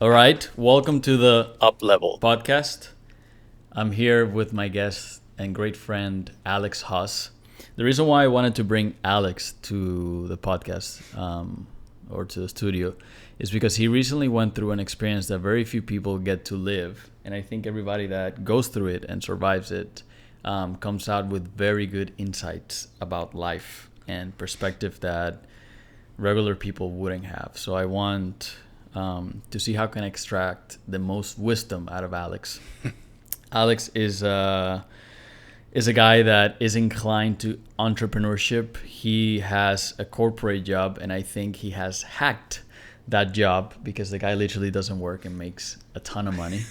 All right, welcome to the Upleveled. podcast. I'm here with my guest and great friend Alex Huss. The reason why I wanted to bring Alex to the podcast or to the studio is because he recently went through an experience that very few people get to live, and I think everybody that goes through it and survives it comes out with very good insights about life and perspective that regular people wouldn't have. So I want to see how can I extract the most wisdom out of Alex. Alex is a guy that is inclined to entrepreneurship. He has a corporate job, and I think he has hacked that job because the guy literally doesn't work and makes a ton of money.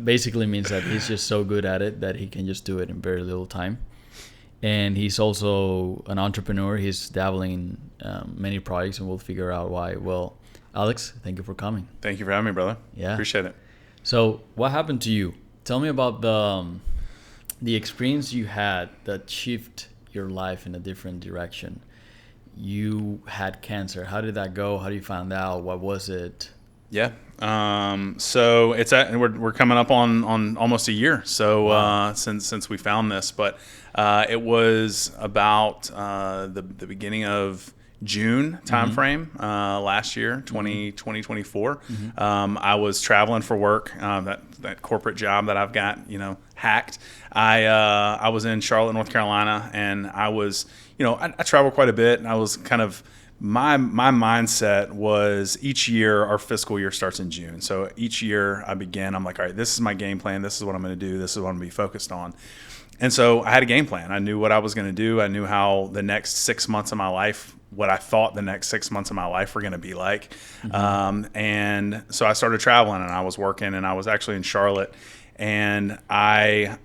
Basically means that he's just so good at it that he can just do it in very little time. And he's also an entrepreneur. He's dabbling in many projects, and we'll figure out why. Well, Alex, thank you for coming. Thank you for having me, brother. Yeah. Appreciate it. So what happened to you? Tell me about the experience you had that shifted your life in a different direction. You had cancer. How did that go? How did you find out? What was it? Yeah. So we're coming up on almost a year. So Wow. since we found this, but it was about the beginning of June timeframe last year, 2024. I was traveling for work. That corporate job that I've got, hacked. I was in Charlotte, North Carolina, and I was, I travel quite a bit, and I was kind of my mindset was each year our fiscal year starts in June. So each year I'm like, all right, this is my game plan. This is what I'm going to do. This is what I'm going to be focused on. And so I had a game plan. I knew what I was going to do. I knew how the next 6 months of my life, what I thought the next 6 months of my life were going to be like. And so I started traveling, and I was working, and I was actually in Charlotte. And we're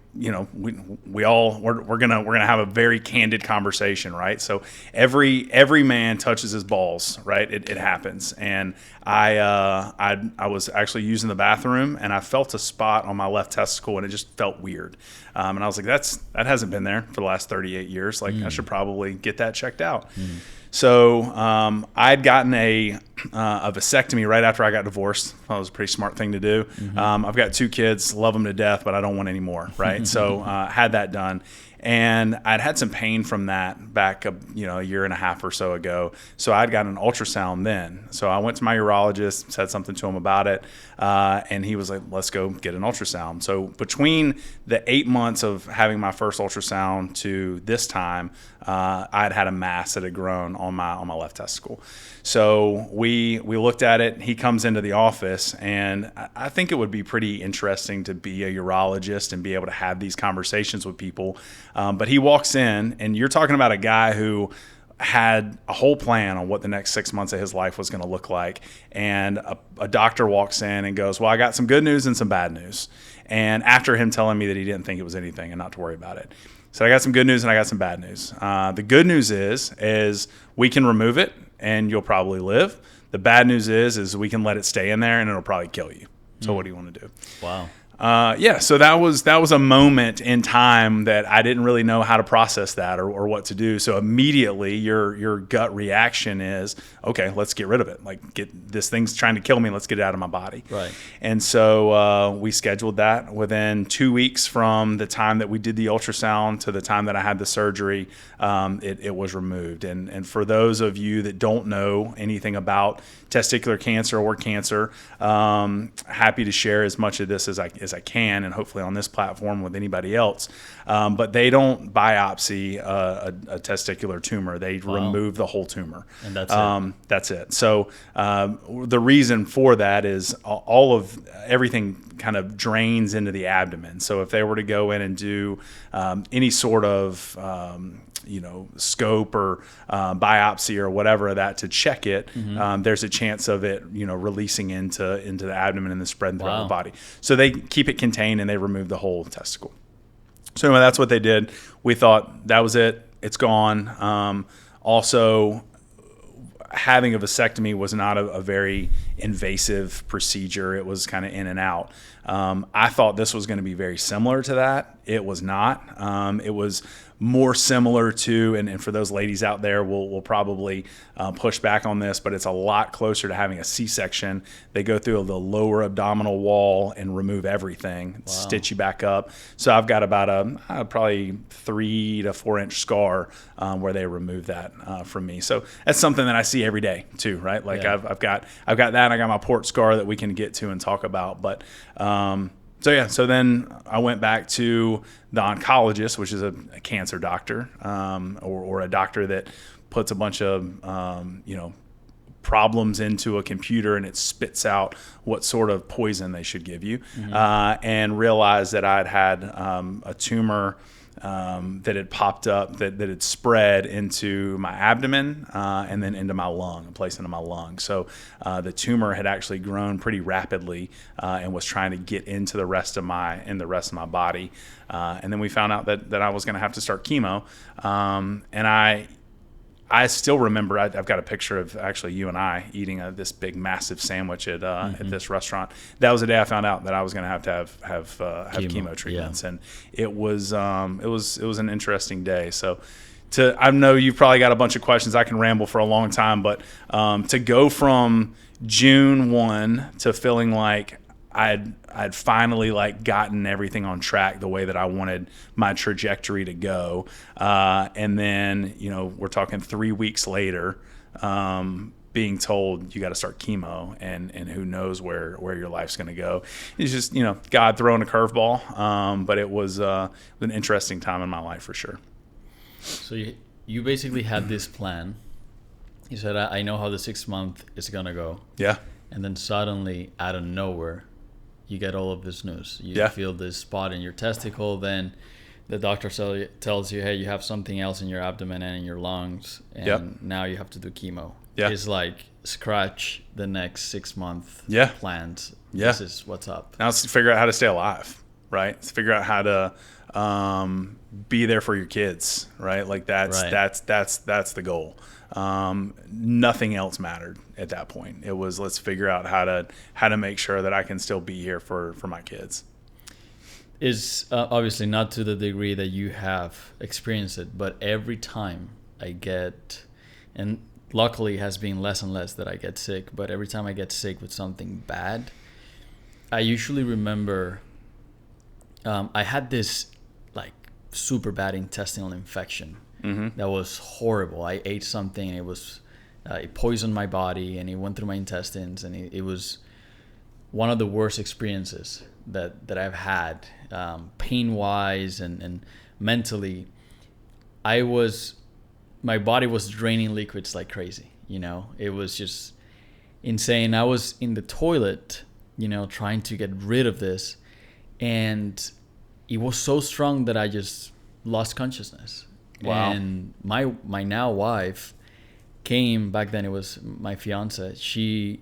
gonna have a very candid conversation, right? So every man touches his balls, right? It happens. And I was actually using the bathroom, and I felt a spot on my left testicle, and it just felt weird. And I was like, that hasn't been there for the last 38 years. Like I should probably get that checked out. So I'd gotten a vasectomy right after I got divorced. That was a pretty smart thing to do. I've got 2 kids, love them to death, but I don't want any more, right? So had that done. And I'd had some pain from that back a year and a half or so ago. So I'd got an ultrasound then. So I went to my urologist, said something to him about it, and he was like, let's go get an ultrasound. So between the 8 months of having my first ultrasound to this time, I'd had a mass that had grown on my left testicle. So we looked at it. He comes into the office, and I think it would be pretty interesting to be a urologist and be able to have these conversations with people. But he walks in, and you're talking about a guy who had a whole plan on what the next 6 months of his life was going to look like. And a doctor walks in and goes, well, I got some good news and some bad news. And after him telling me that he didn't think it was anything and not to worry about it. So I got some good news and I got some bad news. The good news is we can remove it and you'll probably live. The bad news is we can let it stay in there and it'll probably kill you. So what do you want to do? Wow. So that was a moment in time that I didn't really know how to process that or what to do. So immediately your gut reaction is, okay, let's get rid of it. Like this thing's trying to kill me. Let's get it out of my body. Right. And so we scheduled that. Within 2 weeks from the time that we did the ultrasound to the time that I had the surgery, it was removed. And for those of you that don't know anything about testicular cancer or cancer, happy to share as much of this as I can, and hopefully on this platform with anybody else. But they don't biopsy a testicular tumor. They remove the whole tumor. And that's it. That's it. So the reason for that is all of everything kind of drains into the abdomen. So if they were to go in and do any sort of scope or biopsy or whatever of that to check it, there's a chance of it, releasing into the abdomen and then spreading throughout the body. So they keep it contained and they remove the whole testicle. So anyway, that's what they did. We thought that was it. It's gone. Also, having a vasectomy was not a very invasive procedure. It was kind of in and out. I thought this was going to be very similar to that. It was not. It was more similar to, and for those ladies out there, we'll probably push back on this, but it's a lot closer to having a C-section. They go through the lower abdominal wall and remove everything, stitch you back up. So I've got about a probably 3 to 4 inch scar where they remove that from me. So that's something that I see every day too, right? Like I've got that. And I got my port scar that we can get to and talk about, but. So then I went back to the oncologist, which is a cancer doctor, or a doctor that puts a bunch of, problems into a computer and it spits out what sort of poison they should give you, and realized that I'd had a tumor that had popped up, that had spread into my abdomen and then into my lung, a place into my lung. So the tumor had actually grown pretty rapidly and was trying to get into the rest of my body. And then we found out that I was going to have to start chemo. And I still remember, I've got a picture of actually you and I eating this big, massive sandwich at this restaurant. That was the day I found out that I was going to have chemo treatments, and it was an interesting day. So, I know you've probably got a bunch of questions. I can ramble for a long time, but to go from June 1 to feeling like I'd finally like gotten everything on track the way that I wanted my trajectory to go. And then, we're talking 3 weeks later, being told you got to start chemo and who knows where your life's going to go. It's just, God throwing a curveball. But it was an interesting time in my life for sure. So you basically had this plan. You said, I know how the 6 month is going to go. Yeah. And then suddenly out of nowhere, you get all of this news. You feel this spot in your testicle. Then the doctor tells you, hey, you have something else in your abdomen and in your lungs. And now you have to do chemo. Yeah. It's like scratch the next 6 month plans. Yeah. This is what's up. Now let's figure out how to stay alive, right? Let's figure out how to be there for your kids, right? Like that's the goal. Nothing else mattered at that point. It was, let's figure out how to make sure that I can still be here for my kids. Is obviously not to the degree that you have experienced it, but every time I get, and luckily it has been less and less that I get sick, but every time I get sick with something bad, I usually remember I had this like super bad intestinal infection. That was horrible. I ate something and it poisoned my body and it went through my intestines, and it was one of the worst experiences that I've had, pain wise and mentally. My body was draining liquids like crazy. It was just insane. I was in the toilet, trying to get rid of this, and it was so strong that I just lost consciousness. Wow. And my now wife came, back then it was my fiance, she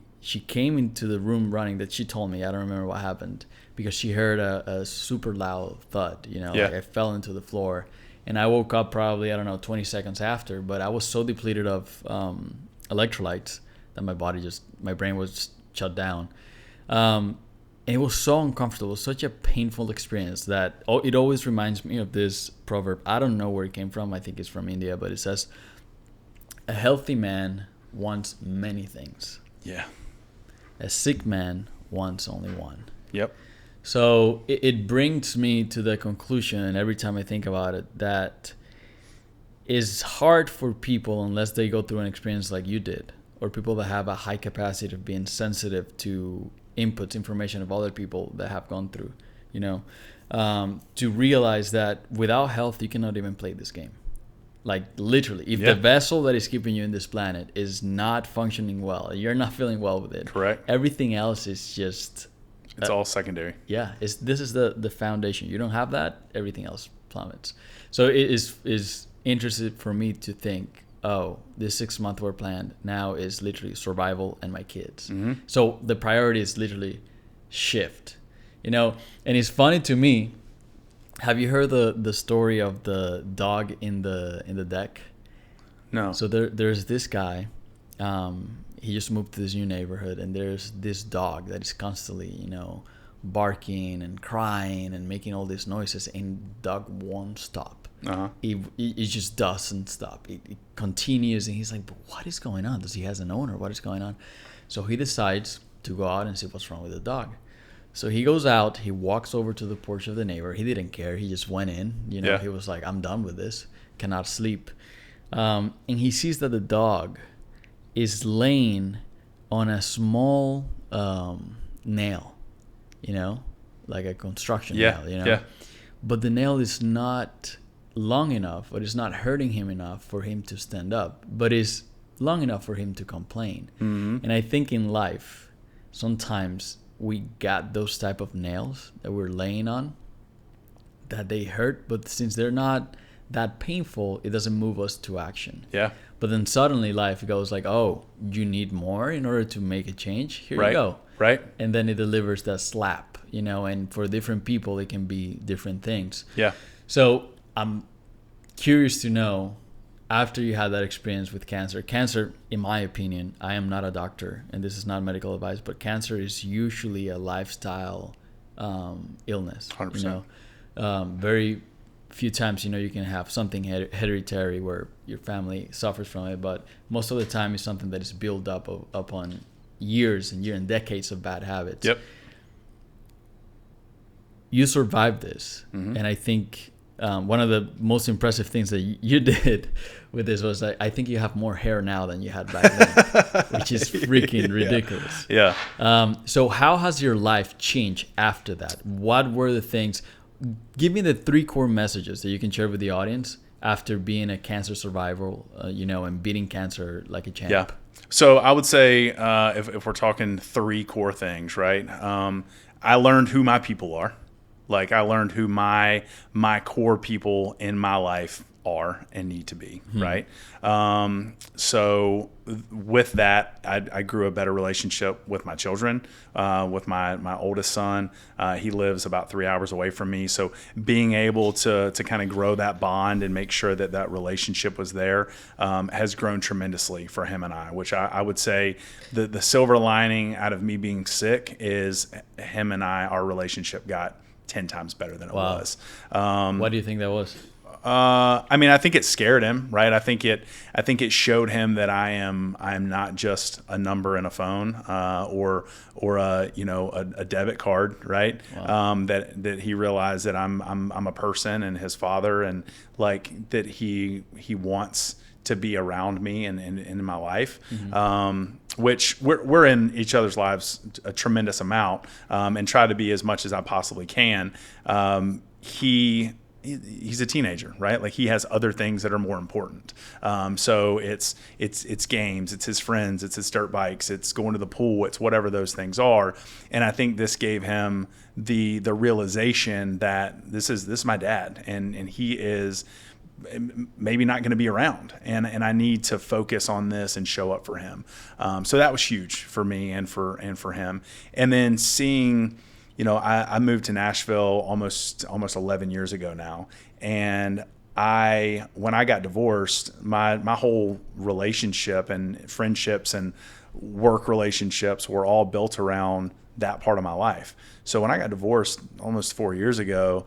came into the room running, that she told me, I don't remember what happened, because she heard a super loud thud, like I fell into the floor, and I woke up probably, 20 seconds after, but I was so depleted of electrolytes that my brain was shut down. And it was so uncomfortable, such a painful experience that it always reminds me of this proverb. I don't know where it came from. I think it's from India, but it says, a healthy man wants many things. Yeah. A sick man wants only one. Yep. So it brings me to the conclusion, and every time I think about it, that it's hard for people unless they go through an experience like you did, or people that have a high capacity of being sensitive to inputs, information of other people that have gone through, to realize that without health, you cannot even play this game. Like literally, if the vessel that is keeping you in this planet is not functioning well, you're not feeling well with it. Correct. Everything else is just... It's all secondary. Yeah. This is the foundation. You don't have that, everything else plummets. So it is interesting for me to think, this 6 month work plan now is literally survival and my kids. So the priority is literally shift, and it's funny to me. Have you heard the story of the dog in the deck? No. So there's this guy, he just moved to this new neighborhood, and there's this dog that is constantly, barking and crying and making all these noises, and dog won't stop. It just doesn't stop. It continues, and he's like, but what is going on? Does he has an owner? What is going on? So he decides to go out and see what's wrong with the dog. So he goes out, he walks over to the porch of the neighbor. He didn't care. He just went in. He was like, I'm done with this. Cannot sleep. And he sees that the dog is laying on a small nail, like a construction nail, But the nail is not long enough, or it's not hurting him enough for him to stand up, but is long enough for him to complain. And I think in life, sometimes we got those type of nails that we're laying on that they hurt, but since they're not that painful, it doesn't move us to action. But then suddenly life goes like, oh, you need more in order to make a change? Here you go. Right. And then it delivers that slap, and for different people, it can be different things. So I'm curious to know, after you had that experience with cancer, in my opinion, I am not a doctor, and this is not medical advice, but cancer is usually a lifestyle illness. 100%. Very few times, you can have something hereditary where your family suffers from it, but most of the time it's something that is built up upon years and decades of bad habits. You survived this, and I think one of the most impressive things that you did with this was that I think you have more hair now than you had back then, which is freaking ridiculous. So how has your life changed after that? What were the things? Give me the 3 core messages that you can share with the audience after being a cancer survivor, and beating cancer like a champ. So I would say, if we're talking 3 core things, right? I learned who my people are. Like, I learned who my core people in my life are and need to be, right? So with that, I grew a better relationship with my children, with my oldest son. He lives about 3 hours away from me. So being able to kind of grow that bond and make sure that relationship was there has grown tremendously for him and I, which I would say the silver lining out of me being sick is him and our relationship got 10 times better than it was. What do you think that was? I think it scared him, right? I think it showed him that I am not just a number in a phone, or a debit card, right? That he realized that I'm a person and his father, and like that he wants to be around me and in my life. Which we're in each other's lives a tremendous amount, and try to be as much as I possibly can. He's a teenager, right? Like, he has other things that are more important. So it's games, it's his friends, it's his dirt bikes, it's going to the pool, it's whatever those things are. And I think this gave him the realization that this is my dad, and he is maybe not going to be around, and I need to focus on this and show up for him. So that was huge for me and for him. And then seeing, I moved to Nashville almost 11 years ago now, and when I got divorced, my whole relationship and friendships and work relationships were all built around that part of my life. So when I got divorced almost 4 years ago,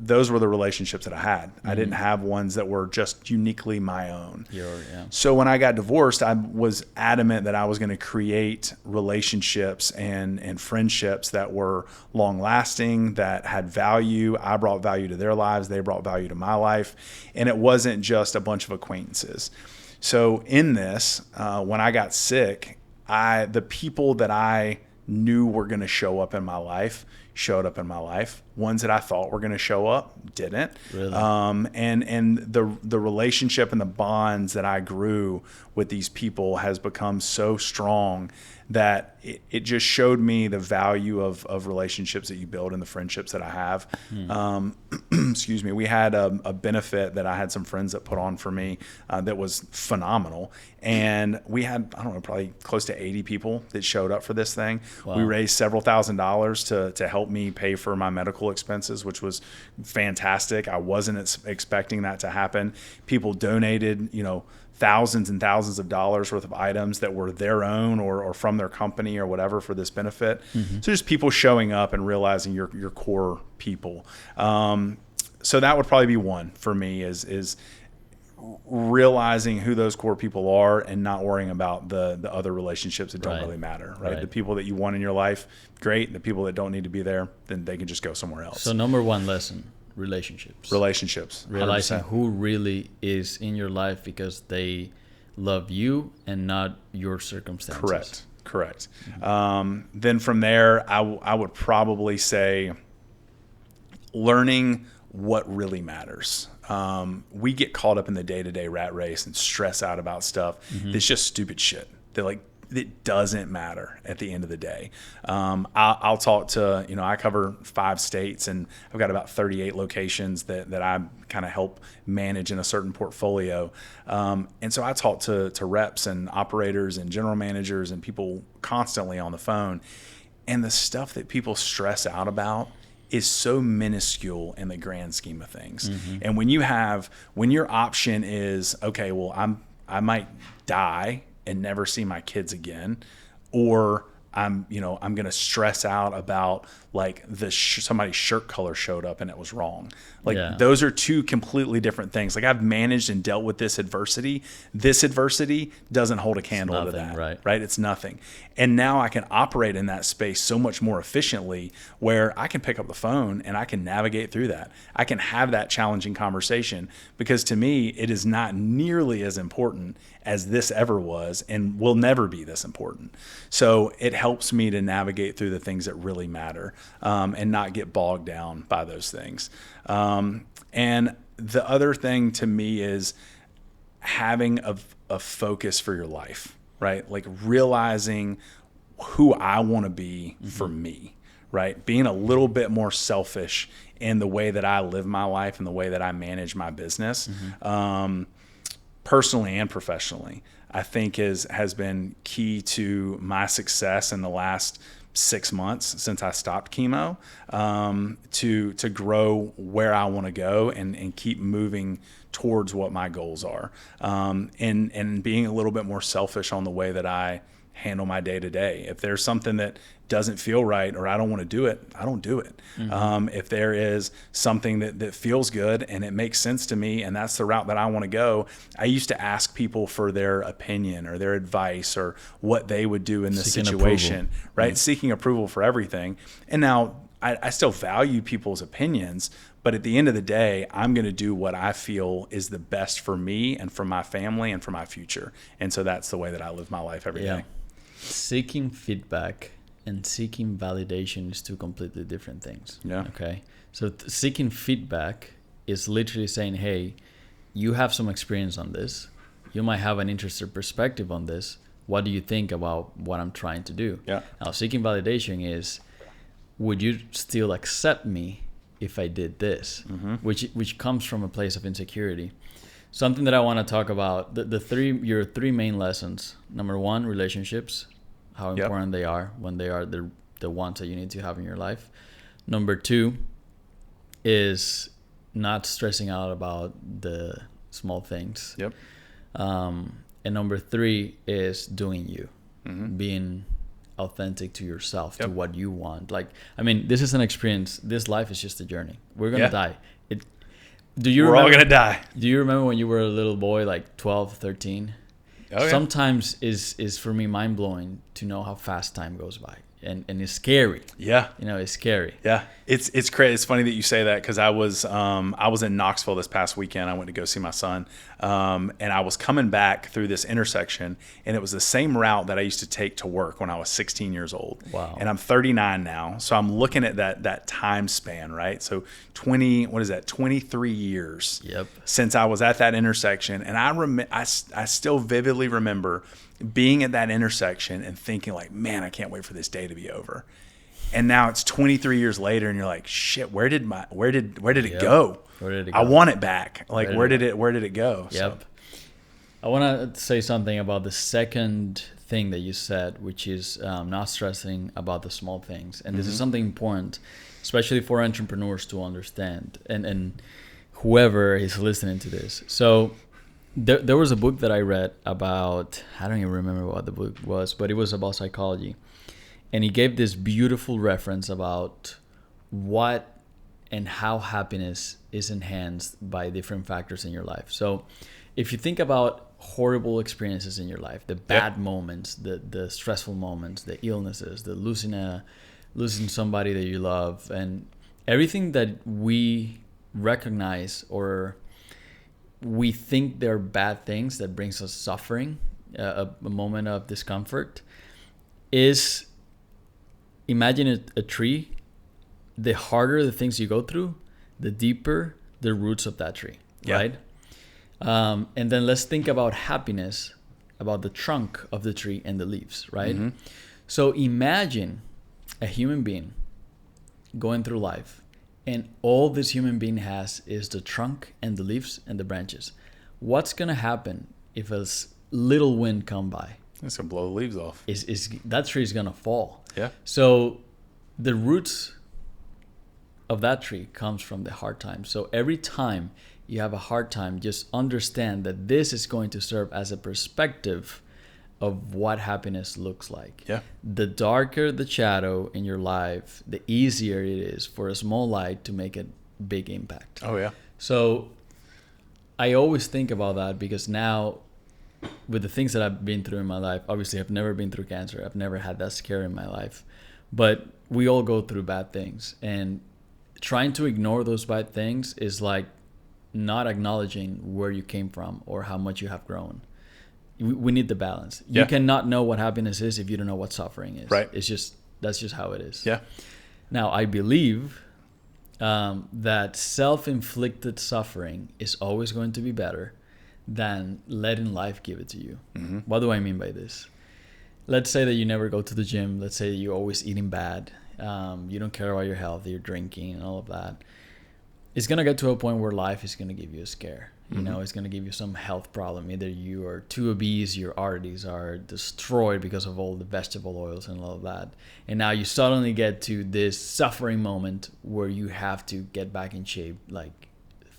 those were the relationships that I had. I didn't have ones that were just uniquely my own. So when I got divorced, I was adamant that I was going to create relationships and friendships that were long lasting, that had value. I brought value to their lives. They brought value to my life. And it wasn't just a bunch of acquaintances. So in this, when I got sick, the people that I knew were going to show up in my life showed up in my life. Ones that I thought were going to show up didn't. Really? And the relationship and the bonds that I grew with these people has become so strong that it just showed me the value of relationships that you build and the friendships that I have. Excuse me. We had a benefit that I had some friends that put on for me that was phenomenal. And we had, probably close to 80 people that showed up for this thing. Wow. We raised several $1,000s to help helped me pay for my medical expenses, which was fantastic. I wasn't expecting that to happen. People donated, thousands and thousands of dollars worth of items that were their own or from their company or whatever for this benefit. Mm-hmm. So just people showing up and realizing your core people. So that would probably be one for me is realizing who those core people are and not worrying about the other relationships that don't really matter, right? The people that you want in your life, great. The people that don't need to be there, then they can just go somewhere else. So number one lesson, relationships. 100%. Realizing who really is in your life because they love you and not your circumstances. Correct. Mm-hmm. Then from there, I would probably say learning what really matters. We get caught up in the day-to-day rat race and stress out about stuff that's just stupid shit. It doesn't matter at the end of the day. I'll talk to, I cover 5 states and I've got about 38 locations that I kind of help manage in a certain portfolio. And so I talk to reps and operators and general managers and people constantly on the phone. And the stuff that people stress out about is so minuscule in the grand scheme of things. Mm-hmm. And when your option is, okay, well, I might die and never see my kids again, or I'm going to stress out about like somebody's shirt color showed up and it was wrong. Those are two completely different things. Like I've managed and dealt with this adversity. This adversity doesn't hold a candle to that, right? It's nothing. And now I can operate in that space so much more efficiently where I can pick up the phone and I can navigate through that. I can have that challenging conversation because to me, it is not nearly as important as this ever was and will never be this important. So it helps me to navigate through the things that really matter and not get bogged down by those things. And the other thing to me is having a focus for your life, right? Like realizing who I want to be for me, right? Being a little bit more selfish in the way that I live my life and the way that I manage my business, personally and professionally, I think has been key to my success in the last 6 months since I stopped chemo, to grow where I want to go and keep moving towards what my goals are, and being a little bit more selfish on the way that I handle my day to day. If there's something that doesn't feel right or I don't want to do it, I don't do it. If there is something that feels good and it makes sense to me and that's the route that I want to go, I used to ask people for their opinion or their advice or what they would do in this situation, right? Seeking approval for everything. And now I still value people's opinions, but at the end of the day, I'm going to do what I feel is the best for me and for my family and for my future. And so that's the way that I live my life every day. Seeking feedback and seeking validation is two completely different things. Yeah. Okay. So seeking feedback is literally saying, hey, you have some experience on this. You might have an interesting perspective on this. What do you think about what I'm trying to do? Yeah. Now, seeking validation is, would you still accept me if I did this? Which comes from a place of insecurity. Something that I want to talk about, your 3 main lessons. Number 1, relationships, how important they are when they are the ones that you need to have in your life. Number 2 is not stressing out about the small things. And number 3 is doing you, being authentic to yourself, to what you want. Like, I mean, this is an experience. This life is just a journey. We're going to die. We're all going to die. Do you remember when you were a little boy, like 12, 13? Oh, yeah. Sometimes is for me mind-blowing to know how fast time goes by. And it's scary. Yeah. It's scary. Yeah. It's crazy. It's funny that you say that because I was in Knoxville this past weekend. I went to go see my son. And I was coming back through this intersection and it was the same route that I used to take to work when I was 16 years old. Wow. And I'm 39 now. So I'm looking at that time span, right? So 23 years since I was at that intersection. And I still vividly remember being at that intersection and thinking like, man, I can't wait for this day to be over. And now it's 23 years later and you're like, shit, where did it go? Where did it go? I want it back. Like, where did it go? Yep. So. I want to say something about the second thing that you said, which is not stressing about the small things. And this is something important, especially for entrepreneurs to understand, and whoever is listening to this. So there was a book that I read about, I don't even remember what the book was, but it was about psychology. And he gave this beautiful reference about what and how happiness is enhanced by different factors in your life. So if you think about horrible experiences in your life, the bad moments, the stressful moments, the illnesses, the losing somebody that you love, and everything that we recognize or we think they're bad things that brings us suffering, a moment of discomfort, is, imagine a tree. The harder the things you go through, the deeper the roots of that tree, right? And then let's think about happiness, about the trunk of the tree and the leaves, right? So imagine a human being going through life, and all this human being has is the trunk and the leaves and the branches. What's going to happen if a little wind come by? It's going to blow the leaves off. Is that tree is going to fall. Yeah. So the roots of that tree comes from the hard times. So every time you have a hard time, just understand that this is going to serve as a perspective of what happiness looks like. Yeah. The darker the shadow in your life, the easier it is for a small light to make a big impact. Oh, yeah. So I always think about that, because now with the things that I've been through in my life, obviously I've never been through cancer. I've never had that scare in my life. But we all go through bad things. And trying to ignore those bad things is like not acknowledging where you came from or how much you have grown. We need the balance. You cannot know what happiness is if you don't know what suffering is. Right. That's just how it is. Yeah. Now, I believe that self-inflicted suffering is always going to be better than letting life give it to you. What do I mean by this? Let's say that you never go to the gym. Let's say you're always eating bad. You don't care about your health. You're drinking and all of that. It's going to get to a point where life is going to give you a scare. You know, it's going to give you some health problem. Either you are too obese, your arteries are destroyed because of all the vegetable oils and all of that. And now you suddenly get to this suffering moment where you have to get back in shape, like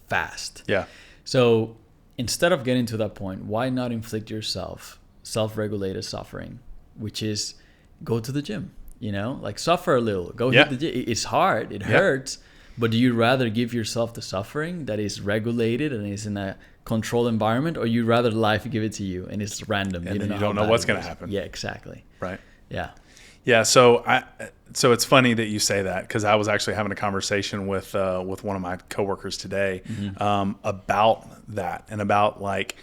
fast. Yeah. So instead of getting to that point, why not inflict yourself self-regulated suffering, which is go to the gym, you know, like suffer a little, go hit the gym. It's hard. It hurts. But do you rather give yourself the suffering that is regulated and is in a controlled environment, or you rather life give it to you and it's random? And you don't know what's going to happen. Yeah, exactly. Right. Yeah. Yeah. So it's funny that you say that, because I was actually having a conversation with one of my coworkers today about that, and about like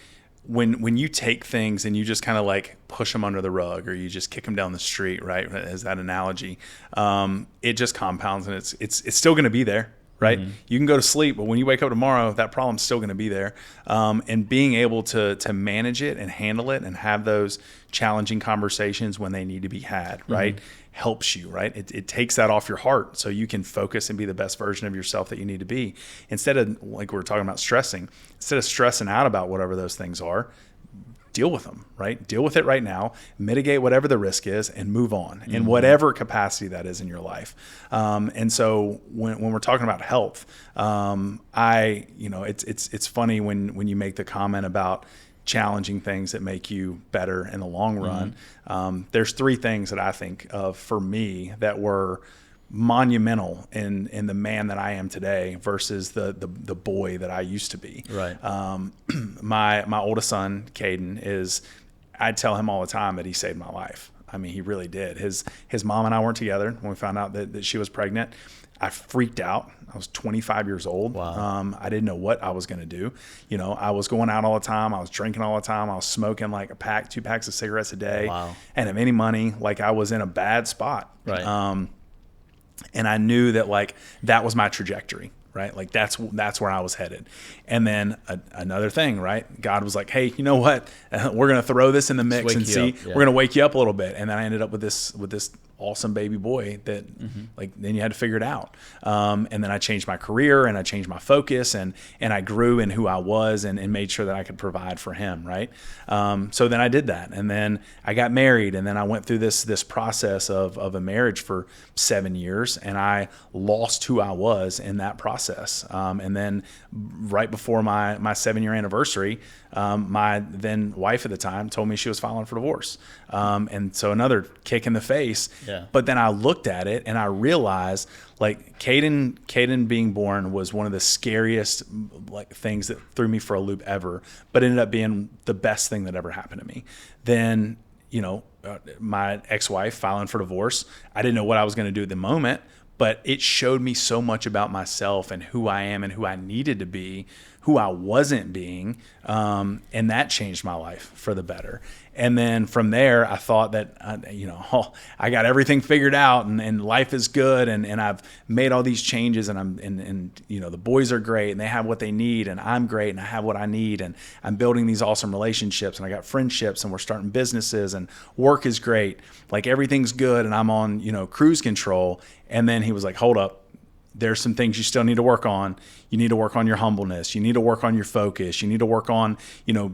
when you take things and you just kind of like push them under the rug, or you just kick them down the street, right? As that analogy, it just compounds, and it's still going to be there, right? You can go to sleep, but when you wake up tomorrow, that problem's still going to be there. And being able to manage it and handle it and have those challenging conversations when they need to be had, right? Helps you, right? It takes that off your heart, so you can focus and be the best version of yourself that you need to be. Instead of, like we were talking about, stressing out about whatever those things are, deal with them, right? Deal with it right now, mitigate whatever the risk is, and move on in whatever capacity that is in your life. And so when we're talking about health, it's funny when you make the comment about challenging things that make you better in the long run. There's three things that I think of for me that were monumental in the man that I am today versus the boy that I used to be. Right. My oldest son, Caden, I tell him all the time that he saved my life. I mean, he really did. His mom and I weren't together when we found out that she was pregnant. I freaked out. I was 25 years old. Wow. I didn't know what I was going to do. You know, I was going out all the time. I was drinking all the time. I was smoking like 2 packs of cigarettes a day. Wow. And have any money. Like, I was in a bad spot. Right. And I knew that, like, that was my trajectory, right? Like, that's where I was headed. And then another thing, right? God was like, hey, you know what? We're going to throw this in the mix and see. Yeah. We're going to wake you up a little bit. And then I ended up with this awesome baby boy that like, then you had to figure it out. And then I changed my career and I changed my focus and I grew in who I was and made sure that I could provide for him. Right. So then I did that, and then I got married, and then I went through this process of a marriage for 7 years, and I lost who I was in that process. And then right before my 7-year anniversary, my then wife at the time told me she was filing for divorce. And so another kick in the face. Yeah. But then I looked at it and I realized, like, Caden being born was one of the scariest, like, things that threw me for a loop ever, but ended up being the best thing that ever happened to me. Then, my ex-wife filing for divorce, I didn't know what I was going to do at the moment, but it showed me so much about myself and who I am and who I needed to be, who I wasn't being, and that changed my life for the better. And then from there, I thought that, I got everything figured out and life is good, and I've made all these changes, and the boys are great and they have what they need, and I'm great and I have what I need, and I'm building these awesome relationships, and I got friendships, and we're starting businesses, and work is great. Like, everything's good, and I'm on, cruise control. And then he was like, hold up. There's some things you still need to work on. You need to work on your humbleness. You need to work on your focus. You need to work on,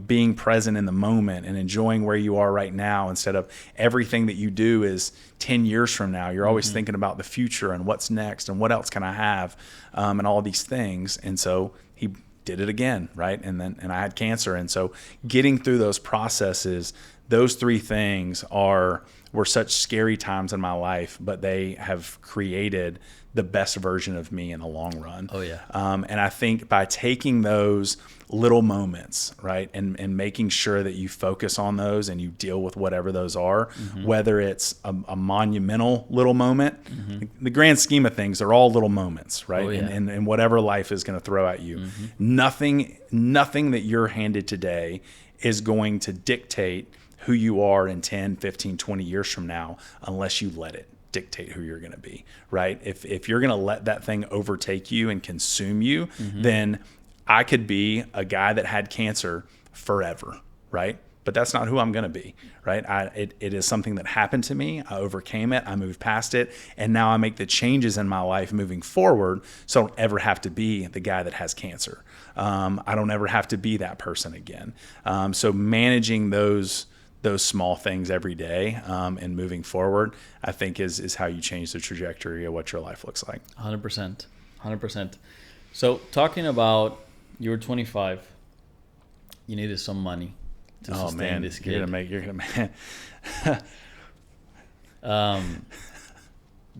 being present in the moment and enjoying where you are right now, instead of everything that you do is 10 years from now. You're always thinking about the future and what's next and what else can I have, and all these things. And so he did it again, right? And I had cancer. And so getting through those processes, those three things were such scary times in my life, but they have created the best version of me in the long run. Oh, yeah. And I think by taking those little moments, right, and making sure that you focus on those and you deal with whatever those are, whether it's a monumental little moment, the grand scheme of things, they're all little moments, right? Oh, yeah. And whatever life is going to throw at you. Nothing that you're handed today is going to dictate who you are in 10, 15, 20 years from now, unless you let it dictate who you're going to be, right? If you're going to let that thing overtake you and consume you, then I could be a guy that had cancer forever, right? But that's not who I'm going to be, right? It is something that happened to me. I overcame it. I moved past it. And now I make the changes in my life moving forward, so I don't ever have to be the guy that has cancer. I don't ever have to be that person again. So managing those small things every day, and moving forward, I think is how you change the trajectory of what your life looks like. 100%. So talking about, you were 25, you needed some money to sustain this kid. You're gonna make.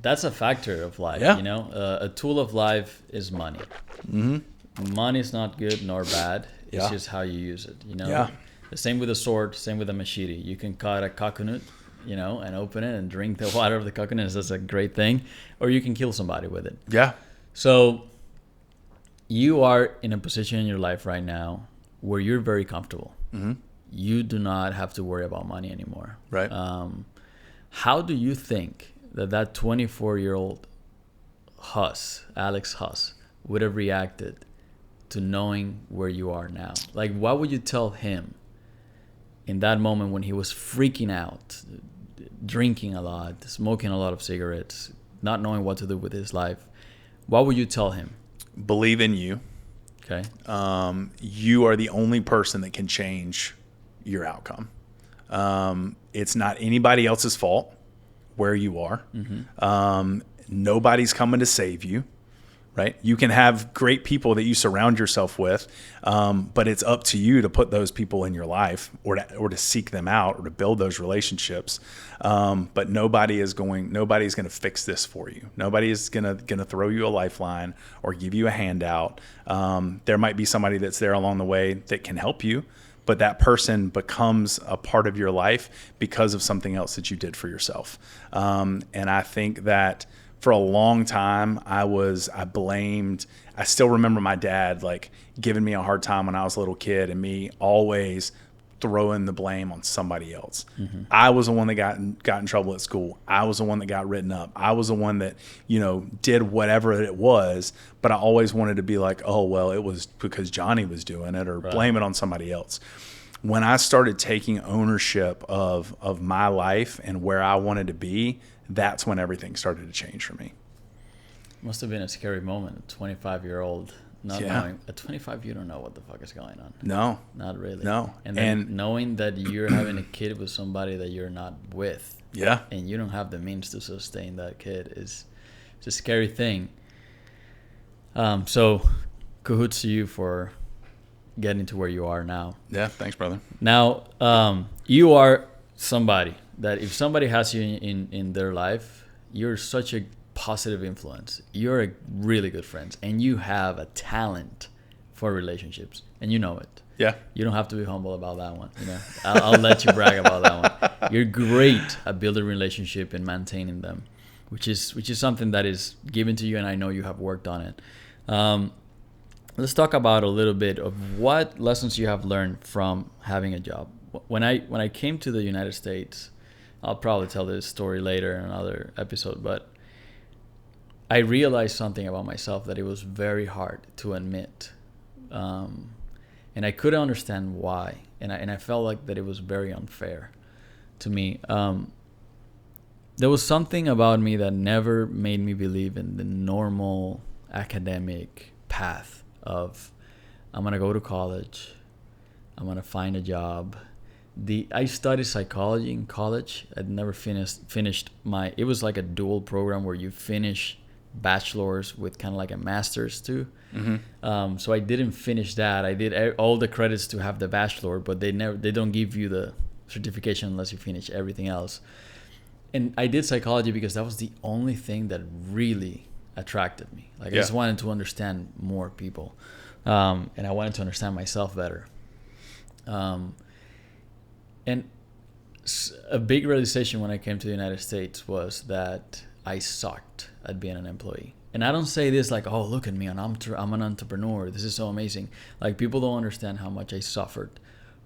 That's a factor of life. Yeah. A tool of life is money. Money is not good nor bad. It's just how you use it. Yeah. The same with a sword, same with a machete. You can cut a coconut, and open it and drink the water of the coconut. That's a great thing. Or you can kill somebody with it. Yeah. So you are in a position in your life right now where you're very comfortable. You do not have to worry about money anymore. Right. How do you think that 24-year-old Huss, Alex Huss, would have reacted to knowing where you are now? Like, what would you tell him in that moment when he was freaking out, drinking a lot, smoking a lot of cigarettes, not knowing what to do with his life? What would you tell him? Believe in you. Okay. You are the only person that can change your outcome. It's not anybody else's fault where you are. Nobody's coming to save you. Right? You can have great people that you surround yourself with, but it's up to you to put those people in your life, or to seek them out, or to build those relationships. But nobody's going to fix this for you. Nobody is going to throw you a lifeline or give you a handout. There might be somebody that's there along the way that can help you, but that person becomes a part of your life because of something else that you did for yourself. And I think that for a long time, I still remember my dad like giving me a hard time when I was a little kid, and me always throwing the blame on somebody else. I was the one that got in trouble at school. I was the one that got written up. I was the one that, did whatever it was, but I always wanted to be like, oh, well, it was because Johnny was doing it, or blame it on somebody else. when I started taking ownership of my life and where I wanted to be, that's when everything started to change for me. Must have been a scary moment. A 25-year-old not Yeah. knowing. At 25, you don't know what the fuck is going on. No, Not really. no. And then knowing that you're having a kid with somebody that you're not with, Yeah. and you don't have the means to sustain that kid is it's a scary thing. So, cahoots to you for getting to where you are now. Yeah. Thanks, brother. Now, you are somebody that if somebody has you in their life, you're such a positive influence. You're a really good friend, and you have a talent for relationships, and you know it. Yeah. You don't have to be humble about that one. You know, I'll let you brag about that one. You're great at building relationship and maintaining them, which is something that is given to you, and I know you have worked on it. Let's talk about a little bit of what lessons you have learned from having a job. When I came to the United States, I'll probably tell this story later in another episode, but I realized something about myself that it was very hard to admit. And I couldn't understand why. And I felt like that it was very unfair to me. There was something about me that never made me believe in the normal academic path of I'm going to go to college. I'm going to find a job. I studied psychology in college. I'd never finished it was like a dual program where you finish bachelor's with kind of like a master's too. Mm-hmm. So I didn't finish that. I did all the credits to have the bachelor, but they don't give you the certification unless you finish everything else. And I did psychology because that was the only thing that really attracted me. Like I just wanted to understand more people, and I wanted to understand myself better. And a big realization when I came to the United States was that I sucked at being an employee. And I don't say this like, oh, look at me, I'm an entrepreneur. This is so amazing. Like people don't understand how much I suffered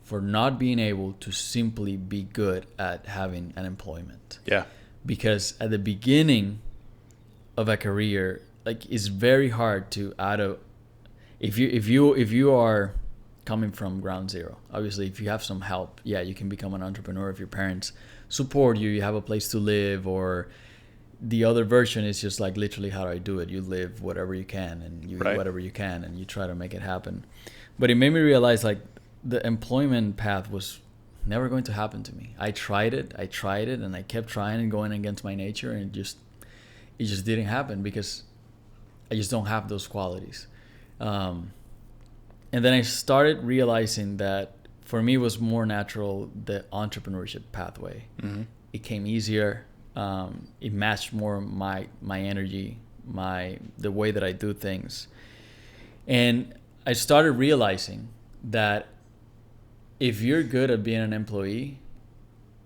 for not being able to simply be good at having an employment. Yeah. Because at the beginning of a career, like it's very hard to if you are coming from ground zero. Obviously, if you have some help, yeah, you can become an entrepreneur if your parents support you, you have a place to live, or the other version is just like literally how do I do it? You live whatever you can and you eat whatever you can and you try to make it happen. But it made me realize like the employment path was never going to happen to me. I tried it and I kept trying and going against my nature, and it just didn't happen because I just don't have those qualities. And then I started realizing that for me it was more natural the entrepreneurship pathway. Mm-hmm. It came easier. It matched more my energy, the way that I do things. And I started realizing that if you're good at being an employee,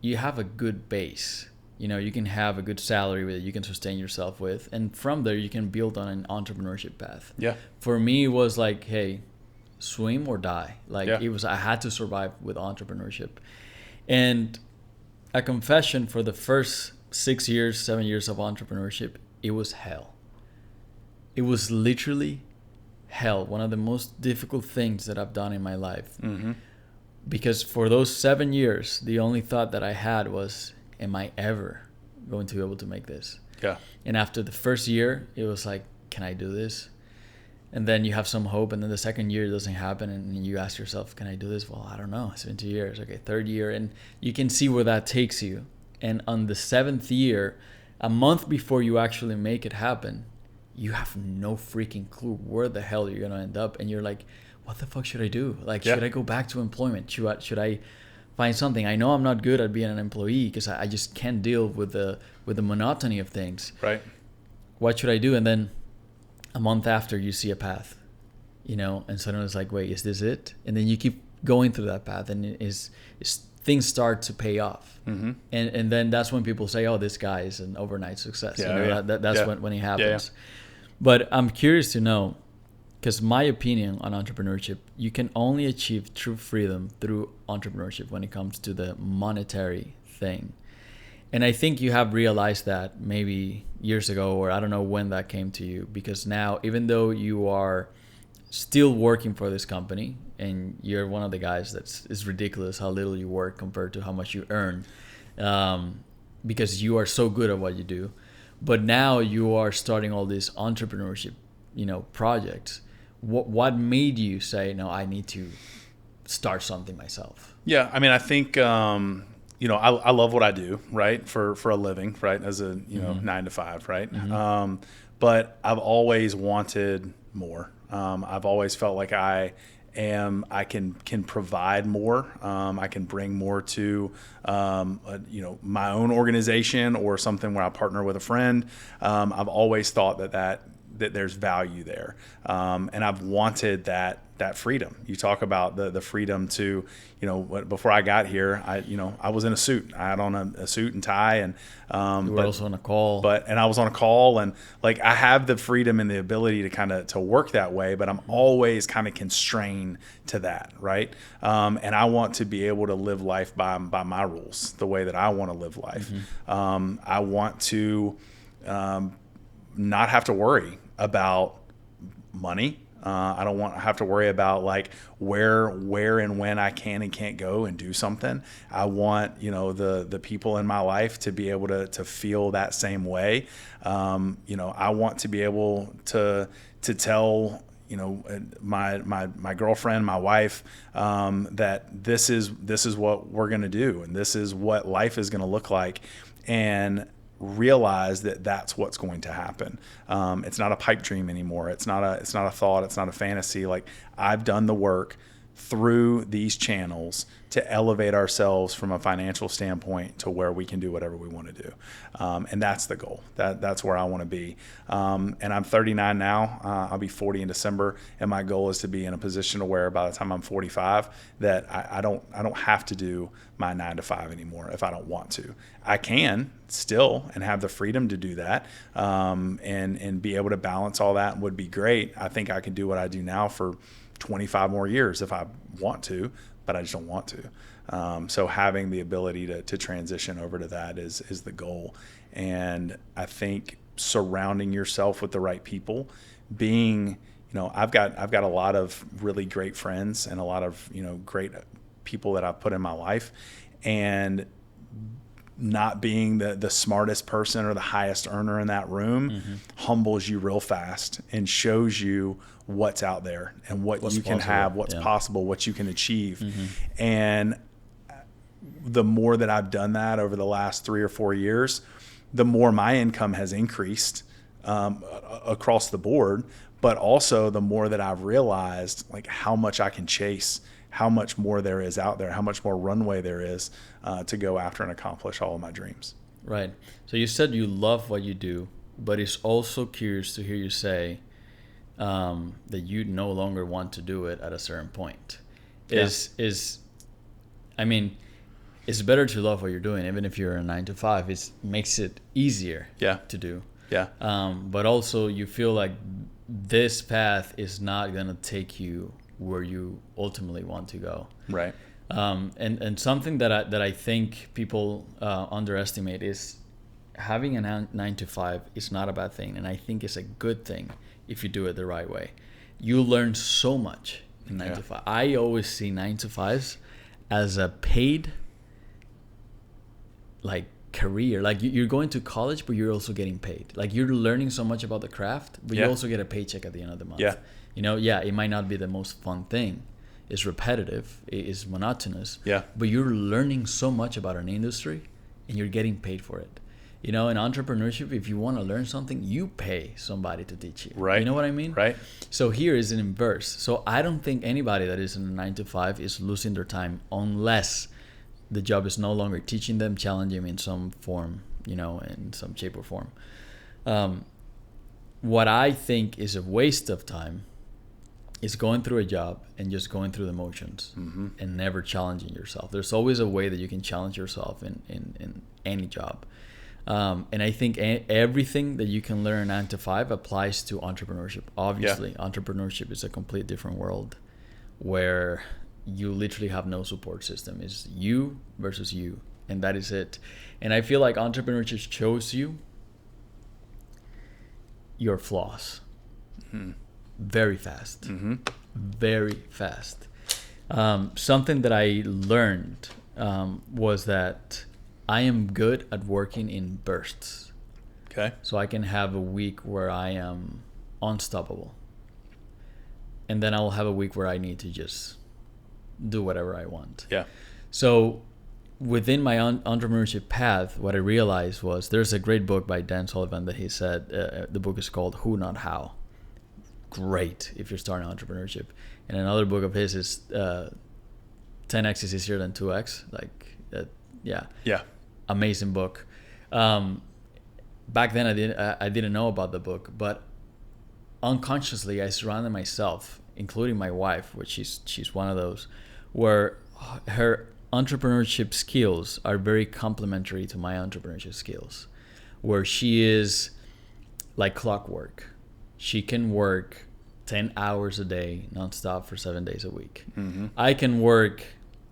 you have a good base. You know, you can have a good salary that you can sustain yourself with. And from there, you can build on an entrepreneurship path. Yeah. For me, it was like, hey, swim or die. Like I had to survive with entrepreneurship. And a confession, for the first 7 years of entrepreneurship, it was hell. It was literally hell. One of the most difficult things that I've done in my life. Mm-hmm. Because for those 7 years, the only thought that I had was, am I ever going to be able to make this? Yeah. And after the first year, it was like, can I do this? And then you have some hope, and then the second year it doesn't happen, and you ask yourself, can I do this? Well, I don't know. It's been 2 years. Okay, third year, and you can see where that takes you. And on the 7th year, a month before you actually make it happen, you have no freaking clue where the hell you're going to end up. And you're like, what the fuck should I do? Like, should I go back to employment? Should I find something? I know I'm not good at being an employee because I just can't deal with the monotony of things. Right. What should I do? And then a month after, you see a path, and suddenly it's like, wait, is this it? And then you keep going through that path, and things start to pay off. Mm-hmm. And then that's when people say, oh, this guy is an overnight success. That's when it happens. Yeah. But I'm curious to know, because my opinion on entrepreneurship, you can only achieve true freedom through entrepreneurship when it comes to the monetary thing. And I think you have realized that maybe years ago, or I don't know when that came to you, because now, even though you are still working for this company, and you're one of the guys it's ridiculous how little you work compared to how much you earn, because you are so good at what you do. But now you are starting all these entrepreneurship, projects. What made you say, no, I need to start something myself? Yeah, I mean, I think I love what I do, right, for a living, right, as a 9 to 5, right. But I've always wanted more. I've always felt like I can provide more. I can bring more to my own organization or something where I partner with a friend. I've always thought that there's value there, and I've wanted that freedom. You talk about the freedom to, before I got here, I was in a suit. I had on a suit and tie, and you were also on a call. And I was on a call, and like I have the freedom and the ability to work that way, but I'm always kind of constrained to that, right? And I want to be able to live life by my rules, the way that I want to live life. I want to not have to worry about money. I don't want to have to worry about like where and when I can and can't go and do something. I want, the people in my life to be able to feel that same way. I want to be able to tell, my girlfriend, my wife, that this is what we're going to do, and this is what life is going to look like. And realize that that's what's going to happen. It's not a pipe dream anymore. It's not a thought. It's not a fantasy. Like, I've done the work through these channels to elevate ourselves from a financial standpoint to where we can do whatever we want to do. And that's the goal. That's where I want to be. And I'm 39 now. I'll be 40 in December. And my goal is to be in a position to where by the time I'm 45, that I don't have to do my 9 to 5 anymore if I don't want to. I can still and have the freedom to do that, and be able to balance all that would be great. I think I can do what I do now for 25 more years if I want to, but I just don't want to. So having the ability to transition over to that is the goal. And I think surrounding yourself with the right people, being, I've got a lot of really great friends and a lot of, great people that I've put in my life, and not being the smartest person or the highest earner in that room humbles you real fast and shows you what's out there and what's you can possible. Have, what's possible, what you can achieve. And the more that I've done that over the last 3 or 4 years, the more my income has increased across the board, but also the more that I've realized like how much I can chase, how much more there is out there, how much more runway there is to go after and accomplish all of my dreams. Right. So you said you love what you do, but it's also curious to hear you say that you no longer want to do it at a certain point. I mean, it's better to love what you're doing, even if you're a 9 to 5. It makes it easier to do. Yeah. But also you feel like this path is not going to take you where you ultimately want to go. Right. And something that I think people underestimate is having a 9 to 5 is not a bad thing, and I think it's a good thing if you do it the right way. You learn so much in 9 to 5. I always see 9 to 5s as a paid like career. Like you're going to college, but you're also getting paid. Like you're learning so much about the craft, but you also get a paycheck at the end of the month. Yeah. It might not be the most fun thing. It's repetitive. It is monotonous. Yeah. But you're learning so much about an industry, and you're getting paid for it. In entrepreneurship, if you want to learn something, you pay somebody to teach you. Right. You know what I mean? Right. So here is an inverse. So I don't think anybody that is in a 9 to 5 is losing their time unless the job is no longer teaching them, challenging them in some form, in some shape or form. What I think is a waste of time is going through a job and just going through the motions and never challenging yourself. There's always a way that you can challenge yourself in any job. And I think everything that you can learn 9 to 5 applies to entrepreneurship. Obviously, entrepreneurship is a complete different world where you literally have no support system. It's you versus you, and that is it. And I feel like entrepreneurship shows you your flaws. very fast, very fast. Something that I learned was that I am good at working in bursts. Okay. So I can have a week where I am unstoppable. And then I'll have a week where I need to just do whatever I want. Yeah. So within my entrepreneurship path, what I realized was there's a great book by Dan Sullivan that he said, the book is called Who Not How. Great if you're starting entrepreneurship. And another book of his is 10x is easier than 2x. Yeah. Amazing book. Back then I didn't know about the book, but unconsciously I surrounded myself, including my wife, which she's one of those, where her entrepreneurship skills are very complementary to my entrepreneurship skills, where she is like clockwork. She can work 10 hours a day nonstop for 7 days a week. I can work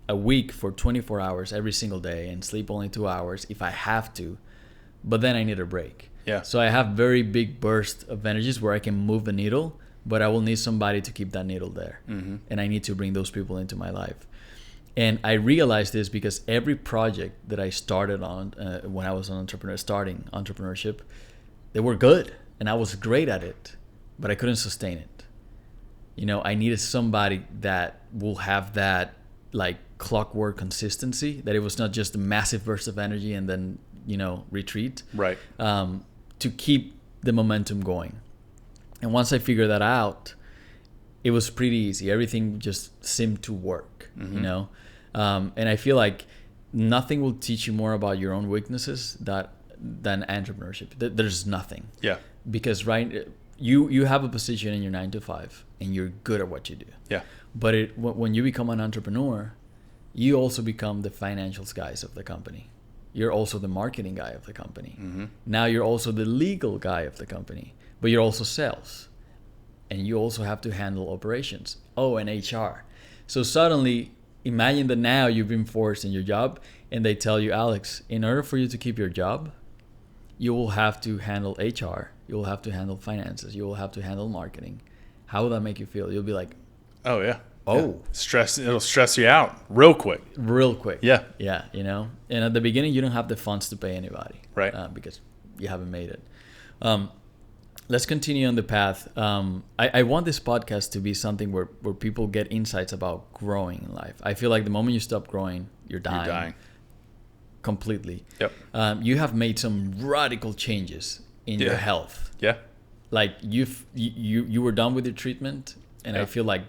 a week for 24 hours every single day and sleep only 2 hours if I have to, but then I need a break. Yeah. So I have very big bursts of energies where I can move the needle, but I will need somebody to keep that needle there. And I need to bring those people into my life. And I realized this because every project that I started on when I was an entrepreneur, starting entrepreneurship, they were good and I was great at it, but I couldn't sustain it. I needed somebody that will have that like clockwork consistency, that it was not just a massive burst of energy and then, retreat. Right. To keep the momentum going. And once I figured that out, it was pretty easy. Everything just seemed to work, And I feel like nothing will teach you more about your own weaknesses than entrepreneurship. There's nothing. Yeah. Because you have a position in your 9 to 5 and you're good at what you do. Yeah. But when you become an entrepreneur, you also become the financials guys of the company. You're also the marketing guy of the company. Now you're also the legal guy of the company, but you're also sales. And you also have to handle operations. Oh, and HR. So suddenly, imagine that now you've been forced in your job and they tell you, Alex, in order for you to keep your job, you will have to handle HR. You will have to handle finances. You will have to handle marketing. How will that make you feel? You'll be like, oh, yeah. Oh, It'll stress you out real quick. Yeah. Yeah. And at the beginning, you don't have the funds to pay anybody, right? Because you haven't made it. Let's continue on the path. I want this podcast to be something where people get insights about growing in life. I feel like the moment you stop growing, you're dying. Completely. Yep. You have made some radical changes in your health. Yeah. Like you were done with your treatment, and I feel like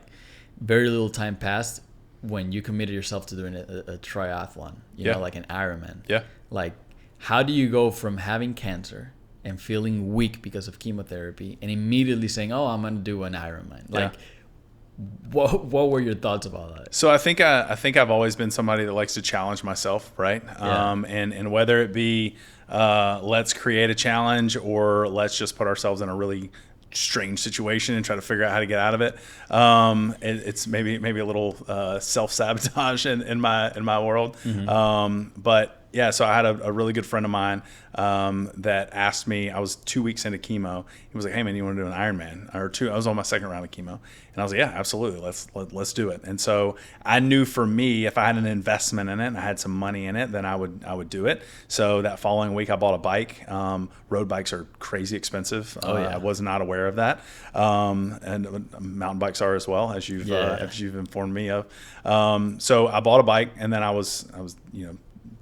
very little time passed when you committed yourself to doing a triathlon, like an Ironman. Yeah. Like, how do you go from having cancer and feeling weak because of chemotherapy and immediately saying, oh, I'm going to do an Ironman? Like, what were your thoughts about that? So I think I've always been somebody that likes to challenge myself, right? Yeah. And whether it be let's create a challenge or let's just put ourselves in a really strange situation and try to figure out how to get out of it. It's maybe a little self-sabotage in my world. But yeah, so I had a really good friend of mine that asked me. I was 2 weeks into chemo. He was like, "Hey man, you want to do an Ironman?" I was on my second round of chemo, and I was like, "Yeah, absolutely. Let's do it." And so I knew for me, if I had an investment in it and I had some money in it, then I would do it. So that following week, I bought a bike. Road bikes are crazy expensive. I was not aware of that, and mountain bikes are as well, as you've informed me of. So I bought a bike, and then I was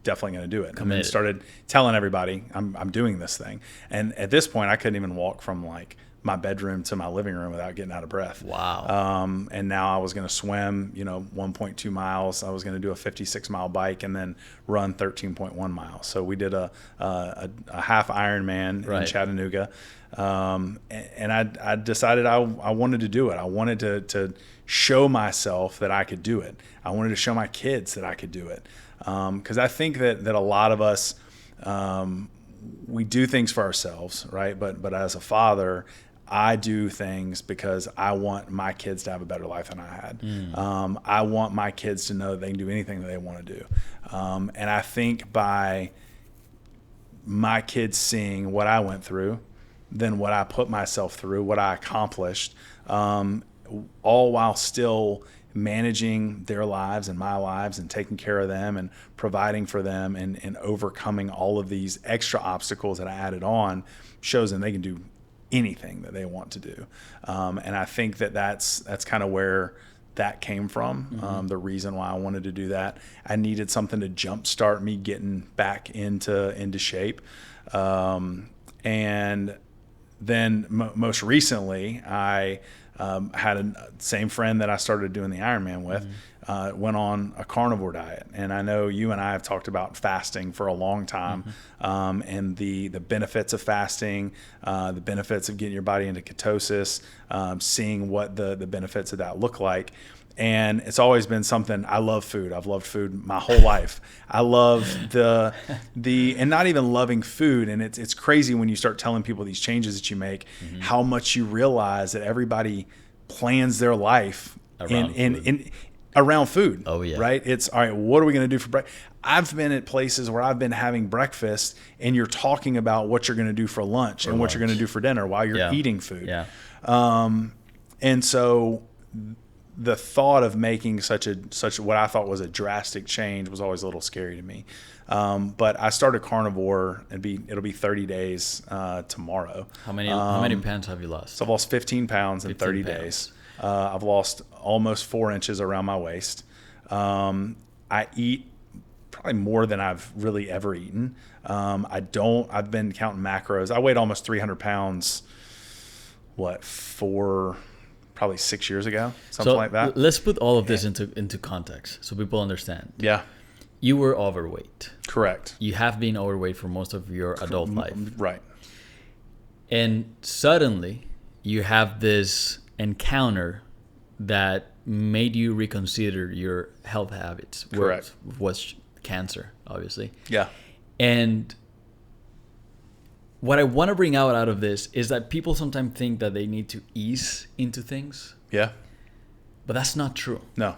definitely going to do it. And then started telling everybody I'm doing this thing. And at this point, I couldn't even walk from like my bedroom to my living room without getting out of breath. Wow. And now I was going to swim, 1.2 miles. I was going to do a 56-mile bike and then run 13.1 miles. So we did a half Ironman in Chattanooga. And I decided I wanted to do it. I wanted to show myself that I could do it. I wanted to show my kids that I could do it. Because I think that a lot of us, we do things for ourselves, right? But as a father, I do things because I want my kids to have a better life than I had. I want my kids to know that they can do anything that they want to do. And I think by my kids seeing what I went through, than what I put myself through, what I accomplished, all while still managing their lives and my lives and taking care of them and providing for them and overcoming all of these extra obstacles that I added on, shows them they can do anything that they want to do. And I think that's kind of where that came from. The reason why I wanted to do that, I needed something to jumpstart me getting back into shape. And then most recently, I had a same friend that I started doing the Ironman with, went on a carnivore diet. And I know you and I have talked about fasting for a long time, and the benefits of fasting, the benefits of getting your body into ketosis, seeing what the benefits of that look like. And it's always been something. I love food. I've loved food my whole life. I love and not even loving food. And it's crazy when you start telling people these changes that you make, how much you realize that everybody plans their life around food. Oh yeah. Right. It's all right. What are we going to do for breakfast? I've been at places where I've been having breakfast and you're talking about what you're going to do for lunch and what you're going to do for dinner while you're eating food. Yeah. And so the thought of making such what I thought was a drastic change was always a little scary to me. But I started carnivore. It'll be 30 days tomorrow. How many pounds have you lost? So I've lost 15 pounds in 30 days. I've lost almost 4 inches around my waist. I eat probably more than I've really ever eaten. I've been counting macros. I weighed almost 300 pounds, probably 6 years ago, something like that. Let's put all of this into context so people understand. Yeah. You were overweight. Correct. You have been overweight for most of your adult life. Right. And suddenly you have this encounter that made you reconsider your health habits. Correct. Was cancer, obviously. Yeah. And what I want to bring out of this is that people sometimes think that they need to ease into things. Yeah. But that's not true. No.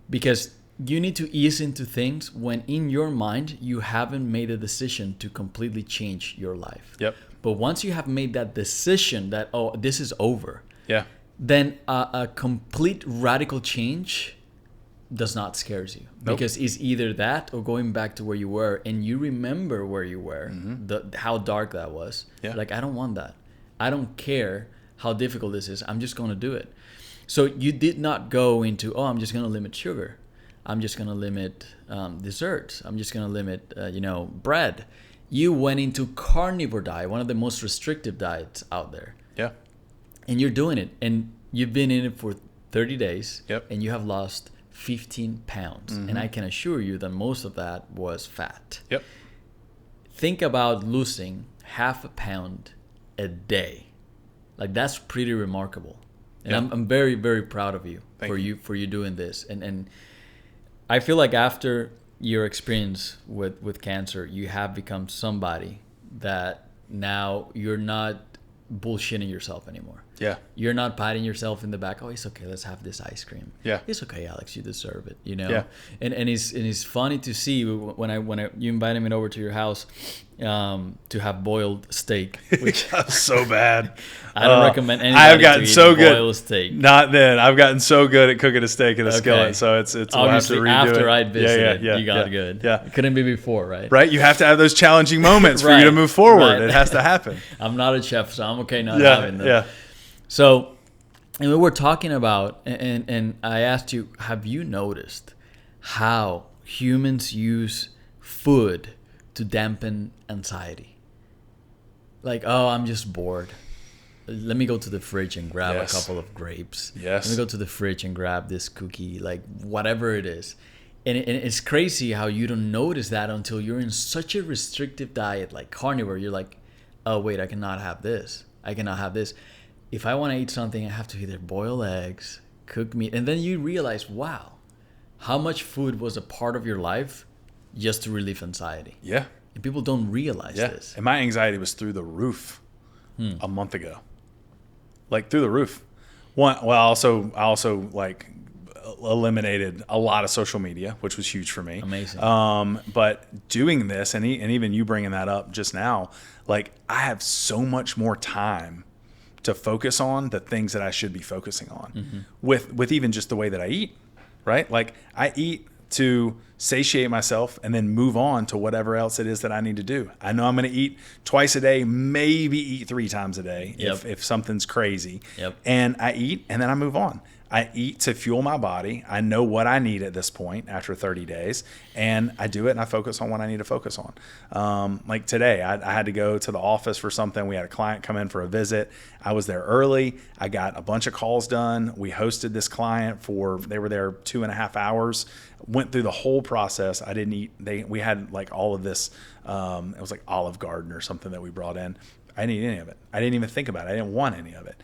Because you need to ease into things when in your mind you haven't made a decision to completely change your life. Yep. But once you have made that decision that, oh, this is over. Yeah. Then a complete radical change does not scares you. Nope. Because it's either that or going back to where you were and you remember where you were, how dark that was. Yeah. Like, I don't want that. I don't care how difficult this is. I'm just going to do it. So you did not go into, oh, I'm just going to limit sugar. I'm just going to limit desserts. I'm just going to limit, bread. You went into carnivore diet, one of the most restrictive diets out there. Yeah. And you're doing it. And you've been in it for 30 days. Yep. And you have lost 15 pounds. And I can assure you that most of that was fat. Yep. Think about losing half a pound a day. Like, that's pretty remarkable. And I'm very, very proud of you for you doing this. And I feel like after your experience with cancer, you have become somebody that now you're not bullshitting yourself anymore. Yeah. You're not patting yourself in the back. Oh, it's okay. Let's have this ice cream. Yeah. It's okay, Alex. You deserve it. Yeah. And it's funny to see when you invited me over to your house to have boiled steak, which so bad. I don't recommend anybody I've gotten to eat so good. boiled steak. Not then. I've gotten so good at cooking a steak in a skillet, so it's we'll have to obviously redo after it. I visited, you got yeah, good. Yeah. It couldn't be before, right? Right. You have to have those challenging moments for you to move forward. Right. It has to happen. I'm not a chef, so I'm okay not having them. Yeah. So, and we were talking about, and I asked you, have you noticed how humans use food to dampen anxiety? Like, oh, I'm just bored. Let me go to the fridge and grab a couple of grapes. Yes. Let me go to the fridge and grab this cookie, like whatever it is. And it's crazy how you don't notice that until you're in such a restrictive diet, like carnivore. You're like, oh, wait, I cannot have this. I cannot have this. If I want to eat something, I have to either boil eggs, cook meat. And then you realize, wow, how much food was a part of your life just to relieve anxiety. Yeah. And people don't realize this. And my anxiety was through the roof a month ago. Like through the roof. I also like eliminated a lot of social media, which was huge for me. Amazing. But doing this, and even you bringing that up just now, like I have so much more time to focus on the things that I should be focusing on with even just the way that I eat, right? Like I eat to satiate myself and then move on to whatever else it is that I need to do. I know I'm going to eat twice a day, maybe eat 3 times a day if something's crazy. And I eat and then I move on. I eat to fuel my body. I know what I need at this point after 30 days, and I do it and I focus on what I need to focus on. Like today, I had to go to the office for something. We had a client come in for a visit. I was there early. I got a bunch of calls done. We hosted this client they were there 2.5 hours, went through the whole process. I didn't eat. We had like all of this, it was like Olive Garden or something that we brought in. I didn't eat any of it. I didn't even think about it. I didn't want any of it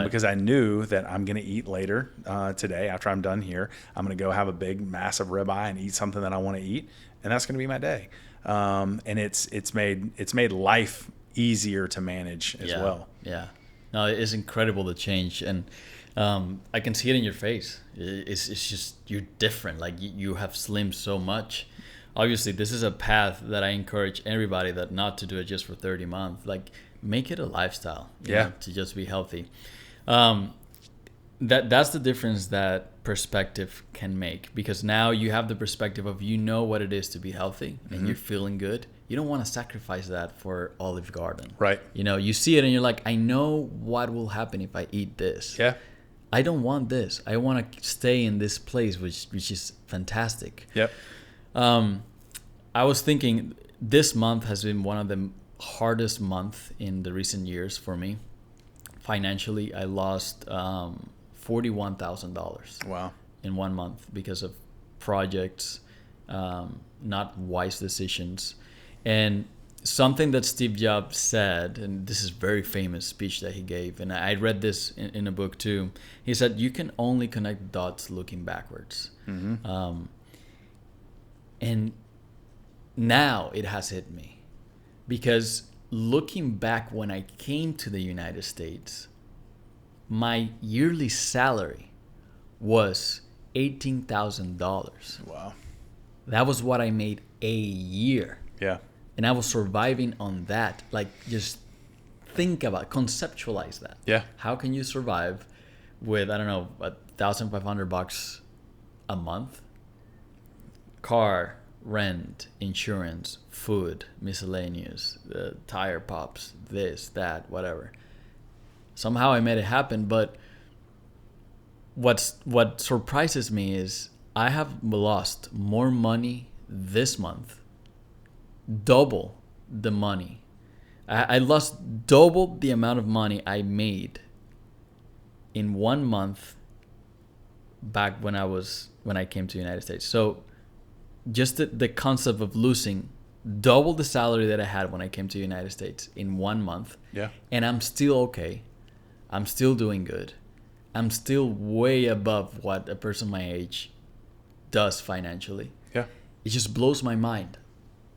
because I knew that I'm going to eat later today after I'm done here. I'm going to go have a big, massive ribeye and eat something that I want to eat, and that's going to be my day. And it's made life easier to manage as well. Yeah, no, it is incredible the change, and I can see it in your face. It's just you're different. Like you have slimmed so much. Obviously, this is a path that I encourage everybody that not to do it just for 30 months. Like, make it a lifestyle, you know, to just be healthy. That's the difference that perspective can make, because now you have the perspective of what it is to be healthy and you're feeling good. You don't want to sacrifice that for Olive Garden. Right. You see it and you're like, I know what will happen if I eat this. Yeah. I don't want this. I want to stay in this place, which is fantastic. Yep. I was thinking this month has been one of the hardest months in the recent years for me. Financially, I lost $41,000 Wow. in 1 month because of projects, not wise decisions. And something that Steve Jobs said, and this is a very famous speech that he gave, and I read this in a book too. He said, you can only connect dots looking backwards. And now it has hit me, because looking back when I came to the United States, my yearly salary was $18,000. Wow. That was what I made a year. Yeah. And I was surviving on that. Like, just conceptualize that. Yeah. How can you survive with, I don't know, $1,500 a month? Car, rent, insurance, food, miscellaneous, tire pops, this, that, whatever. Somehow I made it happen, but what surprises me is I have lost more money this month, double the money. I lost double the amount of money I made in 1 month back when I came to the United States. So just the concept of losing double the salary that I had when I came to the United States in 1 month. Yeah. And I'm still okay. I'm still doing good. I'm still way above what a person my age does financially. Yeah. It just blows my mind.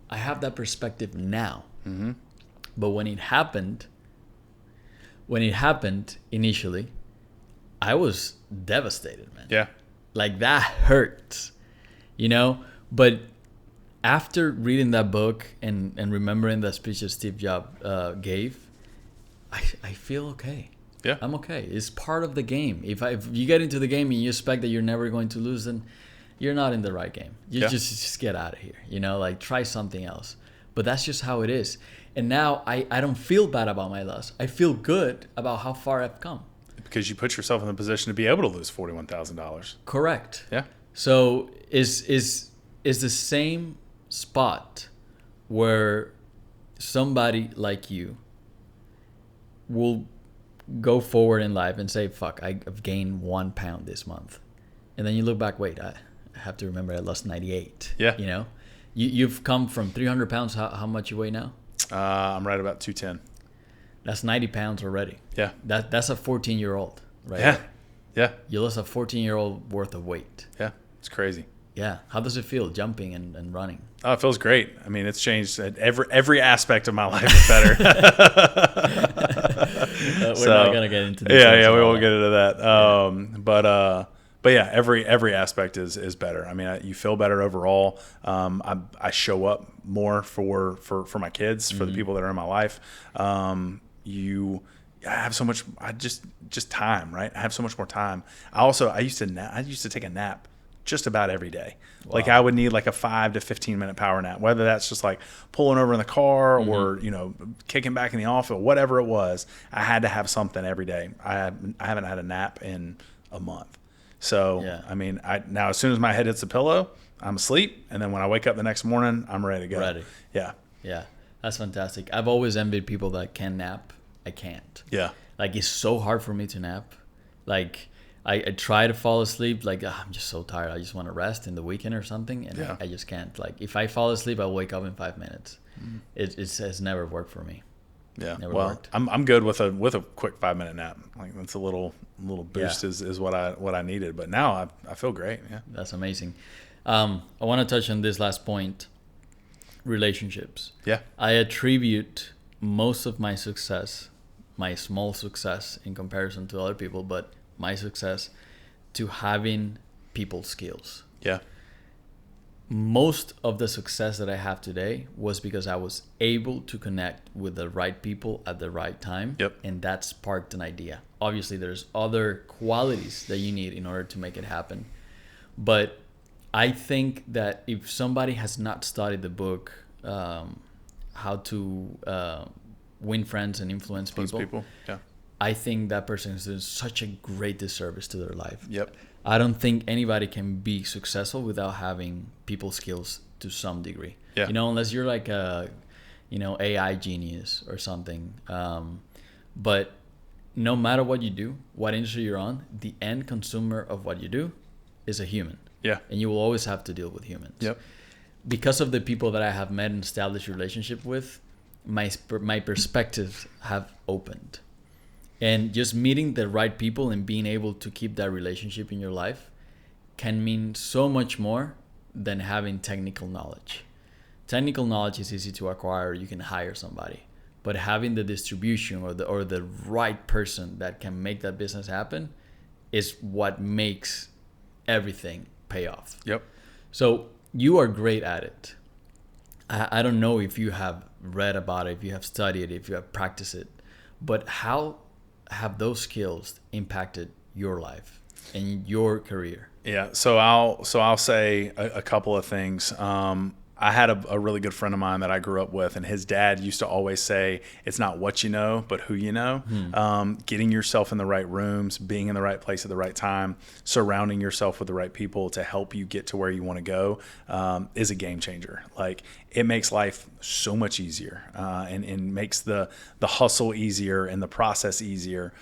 I have that perspective now. But when it happened initially, I was devastated, man. Yeah. Like, that hurts, But after reading that book and remembering the speech that Steve Jobs gave, I feel okay. Yeah. I'm okay. It's part of the game. If you get into the game and you expect that you're never going to lose, then you're not in the right game. You just get out of here. Like, try something else. But that's just how it is. And now I don't feel bad about my loss. I feel good about how far I've come. Because you put yourself in the position to be able to lose $41,000. Correct. Yeah. So is the same spot where somebody like you will go forward in life and say, fuck, I've gained 1 pound this month. And then you look back, wait, I have to remember I lost 98. Yeah. You've come from 300 pounds. How much you weigh now? I'm right about 210. That's 90 pounds already. Yeah. That's a 14-year-old, right? Yeah. Yeah. You lost a 14-year-old worth of weight. Yeah. It's crazy. Yeah. How does it feel jumping and running? Oh, it feels great. I mean, it's changed every aspect of my life is better. We're not gonna get into this. Yeah, we won't get into that. But yeah, every aspect is better. I mean, you feel better overall. I show up more for my kids, for the people that are in my life. I have so much. I just time, right? I have so much more time. I used to take a nap just about every day. Wow. Like I would need like a 5 to 15 minute power nap, whether that's just like pulling over in the car or, kicking back in the office, whatever it was. I had to have something every day. I haven't had a nap in a month. So, yeah. I mean, now as soon as my head hits the pillow, I'm asleep. And then when I wake up the next morning, I'm ready to go. Yeah. Yeah. That's fantastic. I've always envied people that can nap. I can't. Yeah. Like, it's so hard for me to nap. Like, I try to fall asleep. Like, I'm just so tired. I just want to rest in the weekend or something. And I just can't. Like, if I fall asleep, I'll wake up in 5 minutes. It has never worked for me. Yeah. Never worked. I'm good with a quick 5 minute nap. Like, that's a little boost is what I needed. But now I feel great. Yeah. That's amazing. I want to touch on this last point. Relationships. Yeah. I attribute most of my success, my small success in comparison to other people, but my success, to having people skills. Yeah. Most of the success that I have today was because I was able to connect with the right people at the right time. Yep. And that sparked an idea. Obviously, there's other qualities that you need in order to make it happen. But I think that if somebody has not studied the book, how to win friends and influence people. Yeah. I think that person is doing such a great disservice to their life. Yep. I don't think anybody can be successful without having people skills to some degree. Yeah. Unless you're like a, AI genius or something. But no matter what you do, what industry you're on, the end consumer of what you do is a human. Yeah. And you will always have to deal with humans. Yep. Because of the people that I have met and established relationship with, my perspectives have opened. And just meeting the right people and being able to keep that relationship in your life can mean so much more than having technical knowledge. Technical knowledge is easy to acquire. You can hire somebody. But having the distribution or the right person that can make that business happen is what makes everything pay off. Yep. So you are great at it. I don't know if you have read about it, if you have studied it, if you have practiced it, but how have those skills impacted your life and your career? Yeah. So I'll say a couple of things. I had a really good friend of mine that I grew up with, and his dad used to always say, it's not what you know, but who you know. Getting yourself in the right rooms, being in the right place at the right time, surrounding yourself with the right people to help you get to where you want to go is a game changer. Like, it makes life so much easier and makes the hustle easier and the process easier.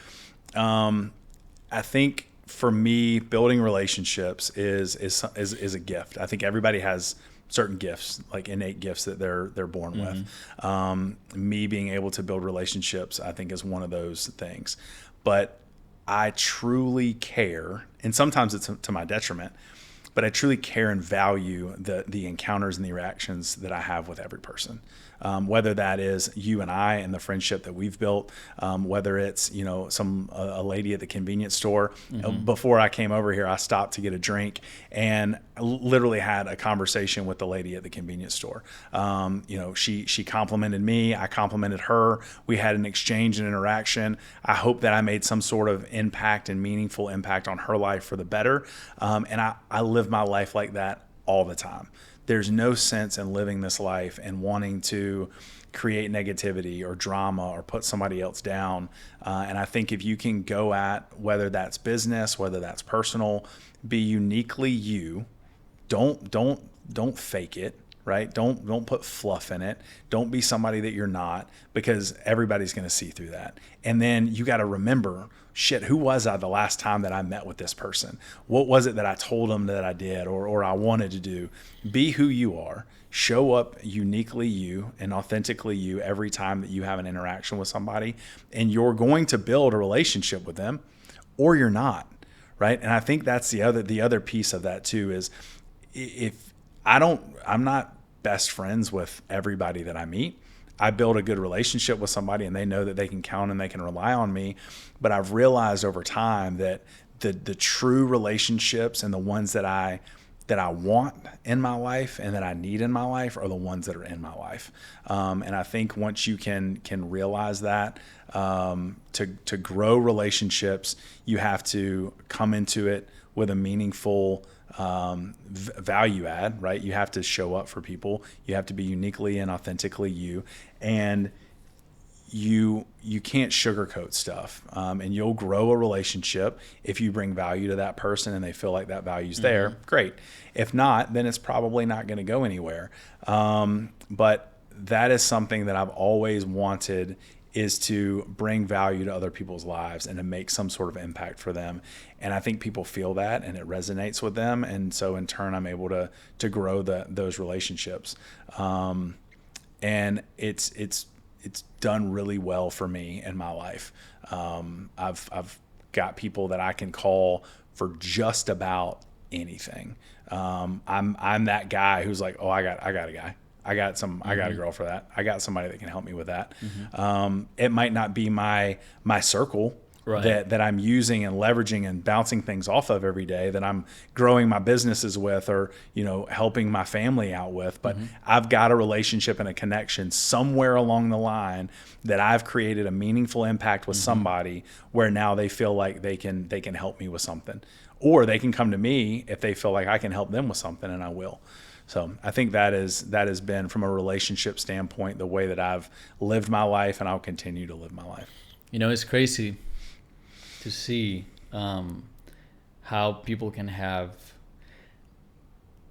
I think for me, building relationships is a gift. I think everybody has certain gifts, like innate gifts that they're born with. Me being able to build relationships, I think, is one of those things. But I truly care, and sometimes it's to my detriment, but I truly care and value the encounters and the reactions that I have with every person. Whether that is you and I and the friendship that we've built, whether it's a lady at the convenience store. Before I came over here, I stopped to get a drink and literally had a conversation with the lady at the convenience store. She complimented me, I complimented her. We had an exchange and interaction. I hope that I made some sort of impact and meaningful impact on her life for the better. And I live my life like that all the time. There's no sense in living this life and wanting to create negativity or drama or put somebody else down. And I think if you can go at, whether that's business, whether that's personal, be uniquely you. Don't fake it, right? Don't put fluff in it. Don't be somebody that you're not, because everybody's going to see through that. And then you got to remember, shit, who was I the last time that I met with this person? What was it that I told them that I did or I wanted to do? Be who you are. Show up uniquely you and authentically you every time that you have an interaction with somebody, and you're going to build a relationship with them, or you're not, right? And I think that's the other piece of that too, is I'm not best friends with everybody that I meet. I build a good relationship with somebody and they know that they can count and they can rely on me. But I've realized over time that the true relationships and the ones that I want in my life and that I need in my life are the ones that are in my life. And I think once you can realize that, to grow relationships, you have to come into it with a meaningful value add, right? You have to show up for people. You have to be uniquely and authentically you. And you can't sugarcoat stuff, and you'll grow a relationship if you bring value to that person and they feel like that value's there. Great. If not, then it's probably not going to go anywhere. But that is something that I've always wanted, is to bring value to other people's lives and to make some sort of impact for them. And I think people feel that and it resonates with them. And so in turn, I'm able to grow those relationships. And it's done really well for me in my life. I've got people that I can call for just about anything. I'm that guy who's like, oh, I got a guy. I got a girl for that. I got somebody that can help me with that. It might not be my circle, right, that I'm using and leveraging and bouncing things off of every day, that I'm growing my businesses with, or, helping my family out with. But I've got a relationship and a connection somewhere along the line that I've created a meaningful impact with somebody, where now they feel like they can help me with something, or they can come to me if they feel like I can help them with something, and I will. So I think that has been, from a relationship standpoint, the way that I've lived my life, and I'll continue to live my life. It's crazy to see how people can have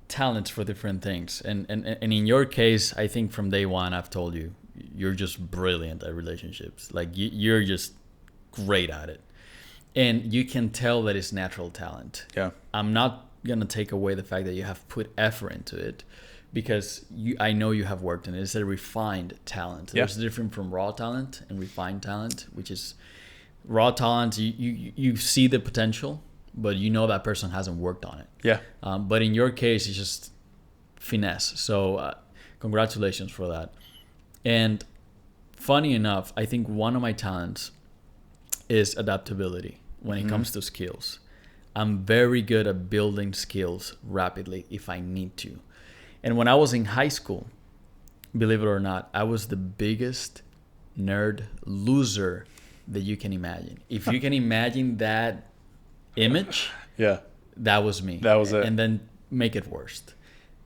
talents for different things. And in your case, I think from day one, I've told you, you're just brilliant at relationships. Like you're just great at it. And you can tell that it's natural talent. Yeah. I'm not going to take away the fact that you have put effort into it, because I know you have worked in it. It's a refined talent. Yeah. There's a difference from raw talent and refined talent, which is raw talent. You see the potential, but you know that person hasn't worked on it. Yeah. But in your case, it's just finesse. So congratulations for that. And funny enough, I think one of my talents is adaptability when it comes to skills. I'm very good at building skills rapidly if I need to. And when I was in high school, believe it or not, I was the biggest nerd loser that you can imagine. If you can imagine that image, yeah, that was me. That was it. And then make it worse.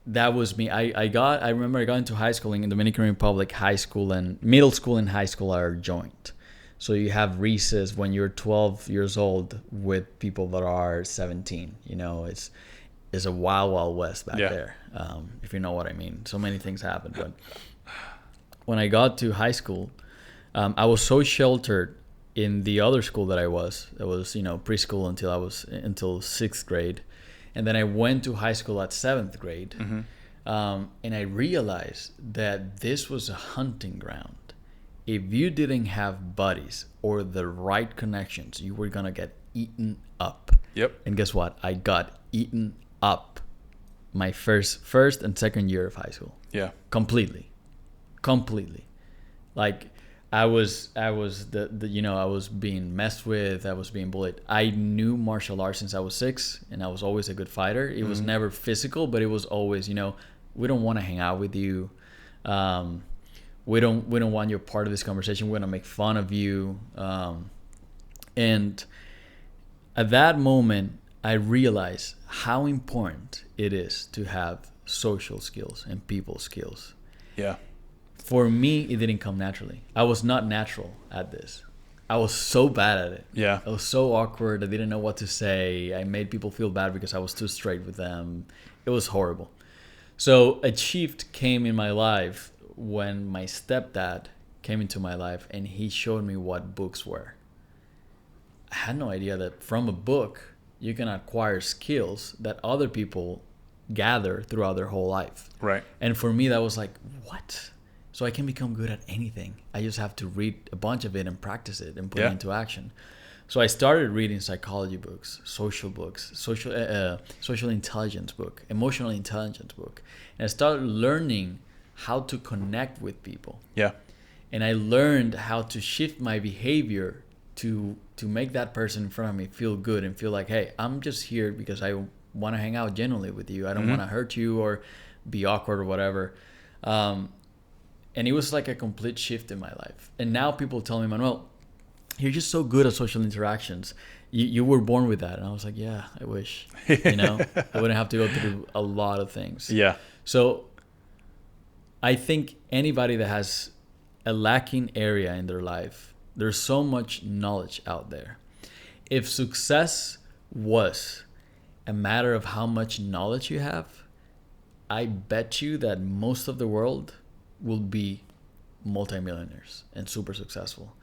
That was me. I remember I got into high school in the Dominican Republic. High school and middle school and high school are joint. So you have recess when you're 12 years old with people that are 17. It's a wild west back there, if you know what I mean. So many things happen. But when I got to high school, I was so sheltered in the other school that I was. It was preschool until 6th grade, and then I went to high school at 7th grade, and I realized that this was a hunting ground. If you didn't have buddies or the right connections, you were going to get eaten up. Yep. And guess what? I got eaten up my first and second year of high school. Yeah. Completely. Like I was I was being messed with, I was being bullied. I knew martial arts since I was 6, and I was always a good fighter. It was never physical, but it was always, we don't want to hang out with you. We don't want you a part of this conversation. We're gonna make fun of you. And at that moment, I realized how important it is to have social skills and people skills. Yeah. For me, it didn't come naturally. I was not natural at this. I was so bad at it. Yeah. I was so awkward. I didn't know what to say. I made people feel bad because I was too straight with them. It was horrible. So a shift came in my life when my stepdad came into my life, and he showed me what books were. I had no idea that from a book you can acquire skills that other people gather throughout their whole life. Right. And for me, that was like, what? So I can become good at anything. I just have to read a bunch of it and practice it and put it into action. So I started reading psychology books, social intelligence book, emotional intelligence book, and I started learning how to connect with people. Yeah. And I learned how to shift my behavior to make that person in front of me feel good and feel like, hey, I'm just here because I want to hang out genuinely with you. I don't want to hurt you or be awkward or whatever. And it was like a complete shift in my life. And now people tell me, Manuel, you're just so good at social interactions. You were born with that. And I was like, yeah, I wish. I wouldn't have to go through a lot of things. Yeah. So I think anybody that has a lacking area in their life, there's so much knowledge out there. If success was a matter of how much knowledge you have, I bet you that most of the world will be multimillionaires and super successful.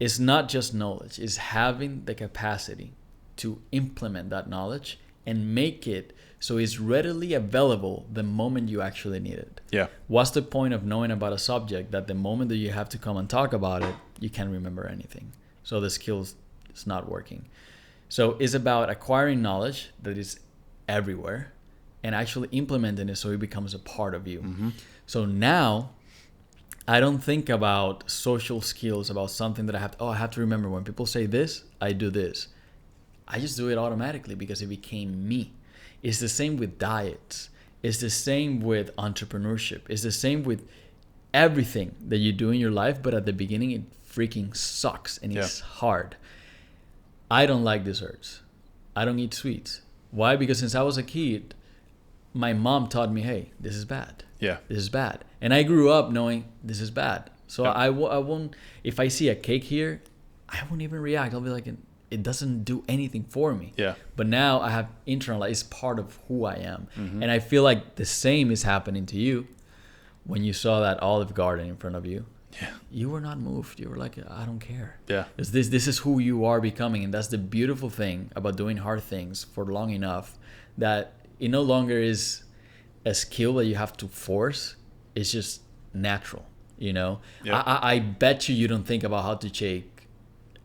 It's not just knowledge, it's having the capacity to implement that knowledge and make it so it's readily available the moment you actually need it. Yeah. What's the point of knowing about a subject that the moment that you have to come and talk about it, you can't remember anything? So the skills is not working. So it's about acquiring knowledge that is everywhere and actually implementing it so it becomes a part of you. Mm-hmm. So now I don't think about social skills, about something that I have to remember. When people say this, I do this. I just do it automatically because it became me. It's the same with diets. It's the same with entrepreneurship. It's the same with everything that you do in your life, but at the beginning it freaking sucks and it's hard. I don't like desserts. I don't eat sweets. Why? Because since I was a kid, my mom taught me, hey, this is bad. Yeah. This is bad. And I grew up knowing this is bad. So I won't, if I see a cake here, I won't even react. I'll be like, it doesn't do anything for me. Yeah. But now I have internalized, it's part of who I am. Mm-hmm. And I feel like the same is happening to you when you saw that Olive Garden in front of you. Yeah. You were not moved. You were like, I don't care. Yeah. This is who you are becoming. And that's the beautiful thing about doing hard things for long enough that it no longer is a skill that you have to force. It's just natural, Yep. I bet you don't think about how to shake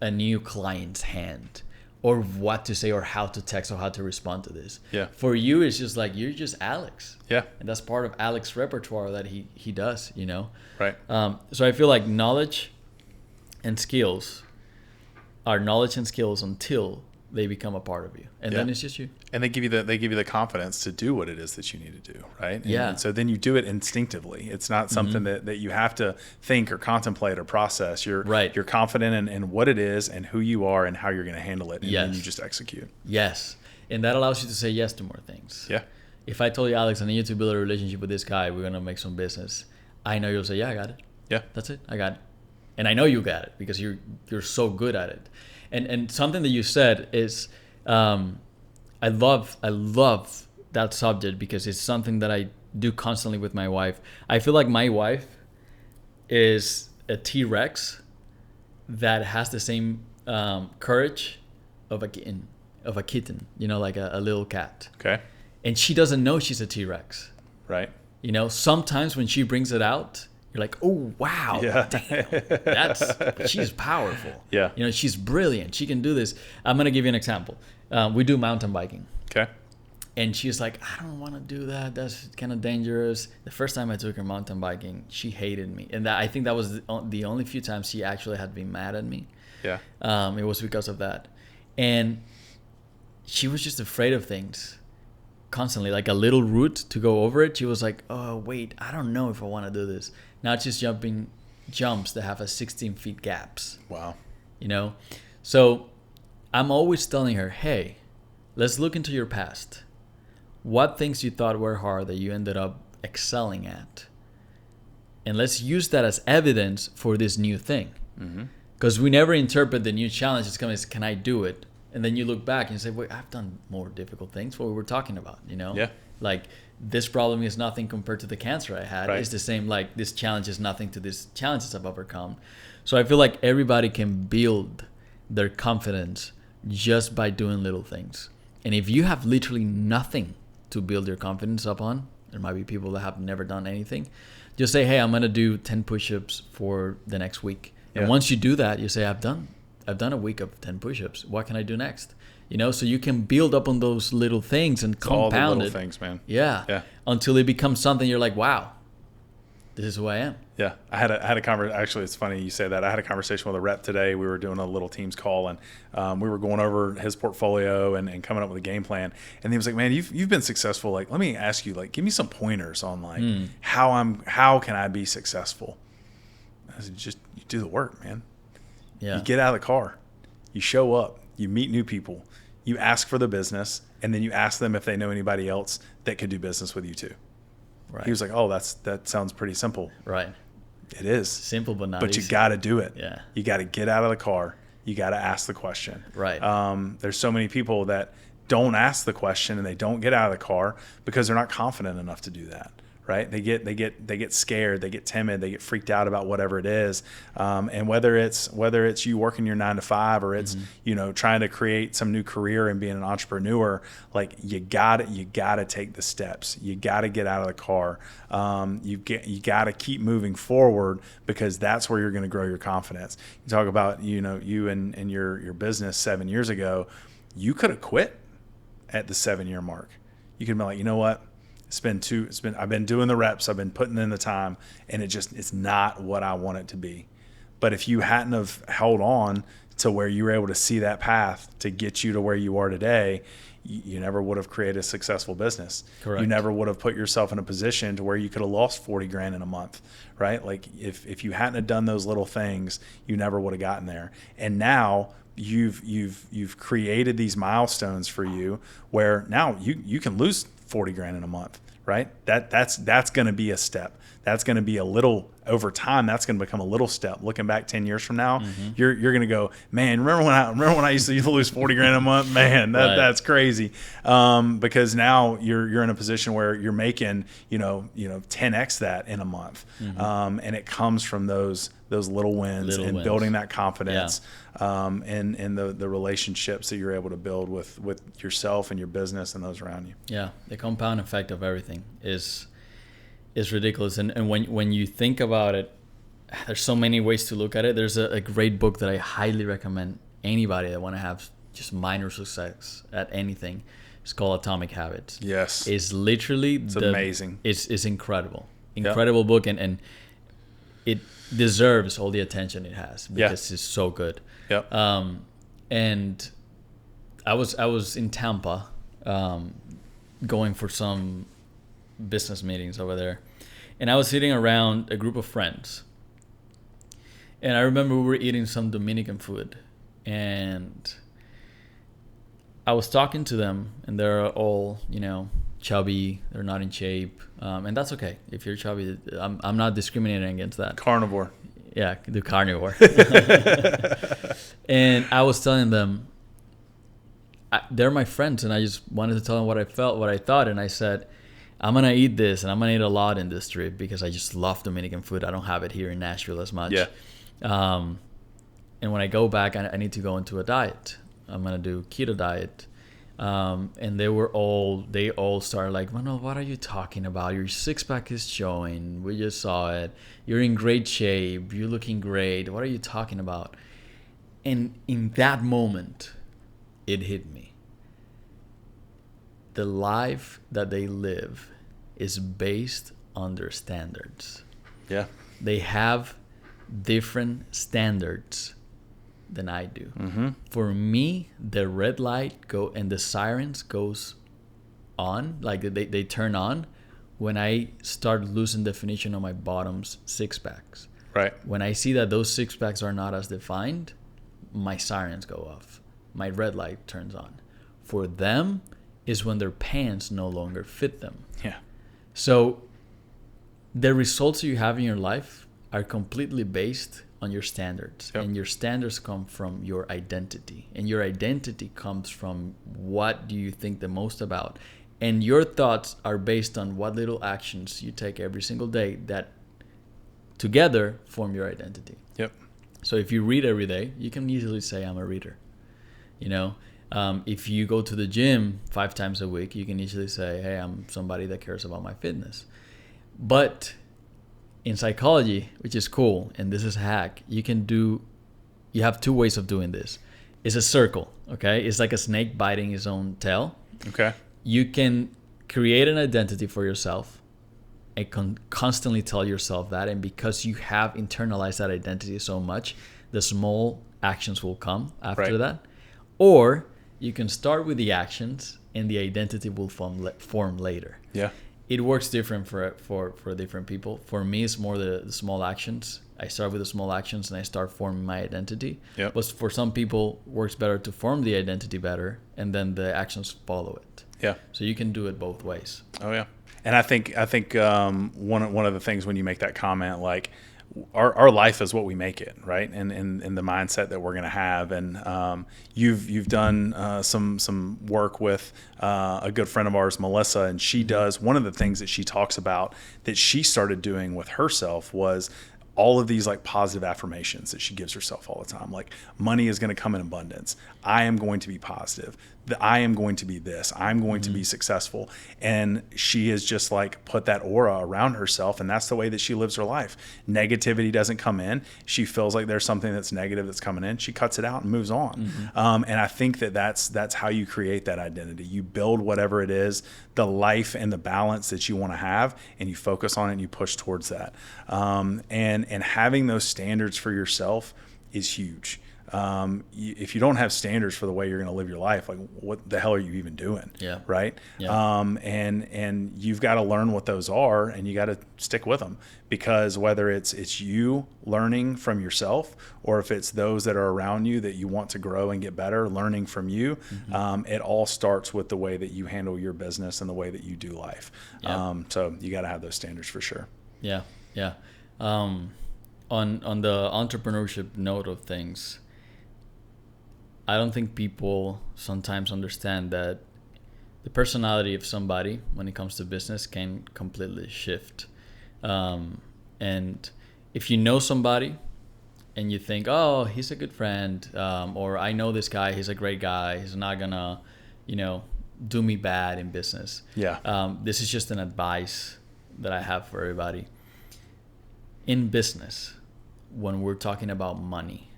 a new client's hand or what to say or how to text or how to respond to this. Yeah. For you, it's just like, you're just Alex. Yeah. And that's part of Alex's repertoire that he does, Right. So I feel like knowledge and skills are knowledge and skills until they become a part of you. And then it's just you. And they give you the confidence to do what it is that you need to do, right? And so then you do it instinctively. It's not something that you have to think or contemplate or process. You're confident in what it is and who you are and how you're going to handle it. And then you just execute. Yes. And that allows you to say yes to more things. Yeah. If I told you, Alex, I need you to build a relationship with this guy, we're going to make some business, I know you'll say, yeah, I got it. Yeah. That's it. I got it. And I know you got it because you're so good at it. And something that you said is, I love that subject because it's something that I do constantly with my wife. I feel like my wife is a T-Rex that has the same courage of a kitten, like a little cat. Okay. And she doesn't know she's a T-Rex. Right. Sometimes when she brings it out, you're like, oh, wow. Yeah. Damn, she's powerful. Yeah. She's brilliant. She can do this. I'm going to give you an example. We do mountain biking. Okay. And she's like, I don't want to do that. That's kind of dangerous. The first time I took her mountain biking, she hated me. And I think that was the only few times she actually had been mad at me. Yeah. It was because of that. And she was just afraid of things constantly, like a little route to go over it. She was like, oh, wait, I don't know if I want to do this. Now she's jumping jumps that have a 16 feet gaps. Wow. So I'm always telling her, hey, let's look into your past. What things you thought were hard that you ended up excelling at? And let's use that as evidence for this new thing. Because we never interpret the new challenge as coming as, can I do it? And then you look back and say, wait, I've done more difficult things. What we were talking about, Yeah. Like, this problem is nothing compared to the cancer I had. Right. It's the same, like, this challenge is nothing to this challenges I've overcome. So I feel like everybody can build their confidence just by doing little things. And if you have literally nothing to build your confidence up on, there might be people that have never done anything. Just say, hey, I'm going to do 10 push-ups for the next week. And once you do that, you say, I've done a week of 10 push-ups. What can I do next? So you can build up on those little things and compound all the it. little things, man. Yeah. Until it becomes something you're like, wow, this is who I am. Yeah, I had a conversation. Actually, it's funny you say that. I had a conversation with a rep today. We were doing a little Teams call, and we were going over his portfolio and coming up with a game plan. And he was like, "Man, you've been successful. Like, let me ask you, like, give me some pointers on like how can I be successful?" I said, "Just you do the work, man. Yeah. You get out of the car, you show up, you meet new people, you ask for the business, and then you ask them if they know anybody else that could do business with you too." Right. He was like, "Oh, that sounds pretty simple." Right. It is Simple, but not But easy. you got to do it. Yeah. You got to get out of the car. You got to ask the question. Right. There's so many people that don't ask the question and they don't get out of the car because they're not confident enough to do that. Right? They get scared. They get timid. They get freaked out about whatever it is. And whether it's you working your 9 to 5 or it's trying to create some new career and being an entrepreneur, like you got to take the steps. You got to get out of the car. You got to keep moving forward because that's where you're going to grow your confidence. You talk about you and your business 7 years ago. You could have quit at the 7-year mark. You could have been like, you know what? I've been doing the reps, I've been putting in the time, and it's not what I want it to be. But if you hadn't have held on to where you were able to see that path to get you to where you are today, you never would have created a successful business. Correct. You never would have put yourself in a position to where you could have lost 40 grand in a month, right? Like if you hadn't have done those little things, you never would have gotten there. And now you've created these milestones for you where now you can lose 40 grand in a month, right? That's going to be a step. That's going to be a little over time. That's going to become a little step. Looking back 10 years from now, you're going to go, man, remember when I used to lose 40 grand a month? Man, that's crazy. Because now you're in a position where you're making, 10x that in a month. And it comes from those little wins and building that confidence, and the relationships that you're able to build with yourself and your business and those around you. Yeah. The compound effect of everything is ridiculous. And when you think about it, there's so many ways to look at it. There's a great book that I highly recommend anybody that want to have just minor success at anything. It's called Atomic Habits. Yes. It's literally amazing. It's incredible. Incredible book, and it deserves all the attention it has because it's so good. Yep. And I was in Tampa going for some business meetings over there, and I was sitting around a group of friends, and I remember we were eating some Dominican food, and I was talking to them, and they're all chubby, they're not in shape, and that's okay. If you're chubby, I'm not discriminating against that. Carnivore. Yeah, the carnivore. And I was telling them, they're my friends, and I just wanted to tell them what I felt, what I thought, and I said, I'm going to eat this, and I'm going to eat a lot in this trip because I just love Dominican food. I don't have it here in Nashville as much. Yeah. And when I go back, I need to go into a diet. I'm going to do keto diet. And they all started like, Manuel, what are you talking about? Your six-pack is showing. We just saw it. You're in great shape. You're looking great. What are you talking about? And in that moment, it hit me. The life that they live is based on their standards. Yeah. They have different standards than I do. Mm-hmm. For me, the red light and the sirens goes on, like they turn on when I start losing definition on my bottoms six-packs. Right. When I see that those six-packs are not as defined, my sirens go off. My red light turns on. For them is when their pants no longer fit them. Yeah. So the results you have in your life are completely based on your standards. Yep. And your standards come from your identity. And your identity comes from what do you think the most about. And your thoughts are based on what little actions you take every single day that together form your identity. Yep. So if you read every day, you can easily say, I'm a reader. If you go to the gym 5 times a week, you can easily say, hey, I'm somebody that cares about my fitness. But in psychology, which is cool, and this is a hack, you have 2 ways of doing this. It's a circle, okay? It's like a snake biting his own tail. Okay. You can create an identity for yourself, and constantly tell yourself that, and because you have internalized that identity so much, the small actions will come after that. Or you can start with the actions and the identity will form later. Yeah. It works different for different people. For me, it's more the small actions. I start with the small actions and I start forming my identity. Yep. But for some people, it works better to form the identity better and then the actions follow it. Yeah. So you can do it both ways. Oh yeah. And I think one of the things when you make that comment, like our life is what we make it, right? And the mindset that we're going to have. And you've done some work with a good friend of ours, Melissa, and she does, one of the things that she talks about that she started doing with herself was all of these like positive affirmations that she gives herself all the time. Like, money is going to come in abundance. I am going to be positive. I am going to be this. I'm going to be successful. And she has just like put that aura around herself. And that's the way that she lives her life. Negativity doesn't come in. She feels like there's something that's negative that's coming in. She cuts it out and moves on. And I think that's how you create that identity. You build whatever it is, the life and the balance that you want to have, and you focus on it and you push towards that. And having those standards for yourself is huge. If you don't have standards for the way you're going to live your life, like what the hell are you even doing? Yeah. Right. Yeah. And you've got to learn what those are, and you got to stick with them, because whether it's you learning from yourself, or if it's those that are around you that you want to grow and get better, learning from you, it all starts with the way that you handle your business and the way that you do life. Yeah. So you got to have those standards for sure. Yeah. Yeah. On the entrepreneurship note of things, I don't think people sometimes understand that the personality of somebody when it comes to business can completely shift. And if you know somebody and you think, oh, he's a good friend, or I know this guy, he's a great guy, he's not gonna, do me bad in business. Yeah. This is just an advice that I have for everybody. In business, when we're talking about money,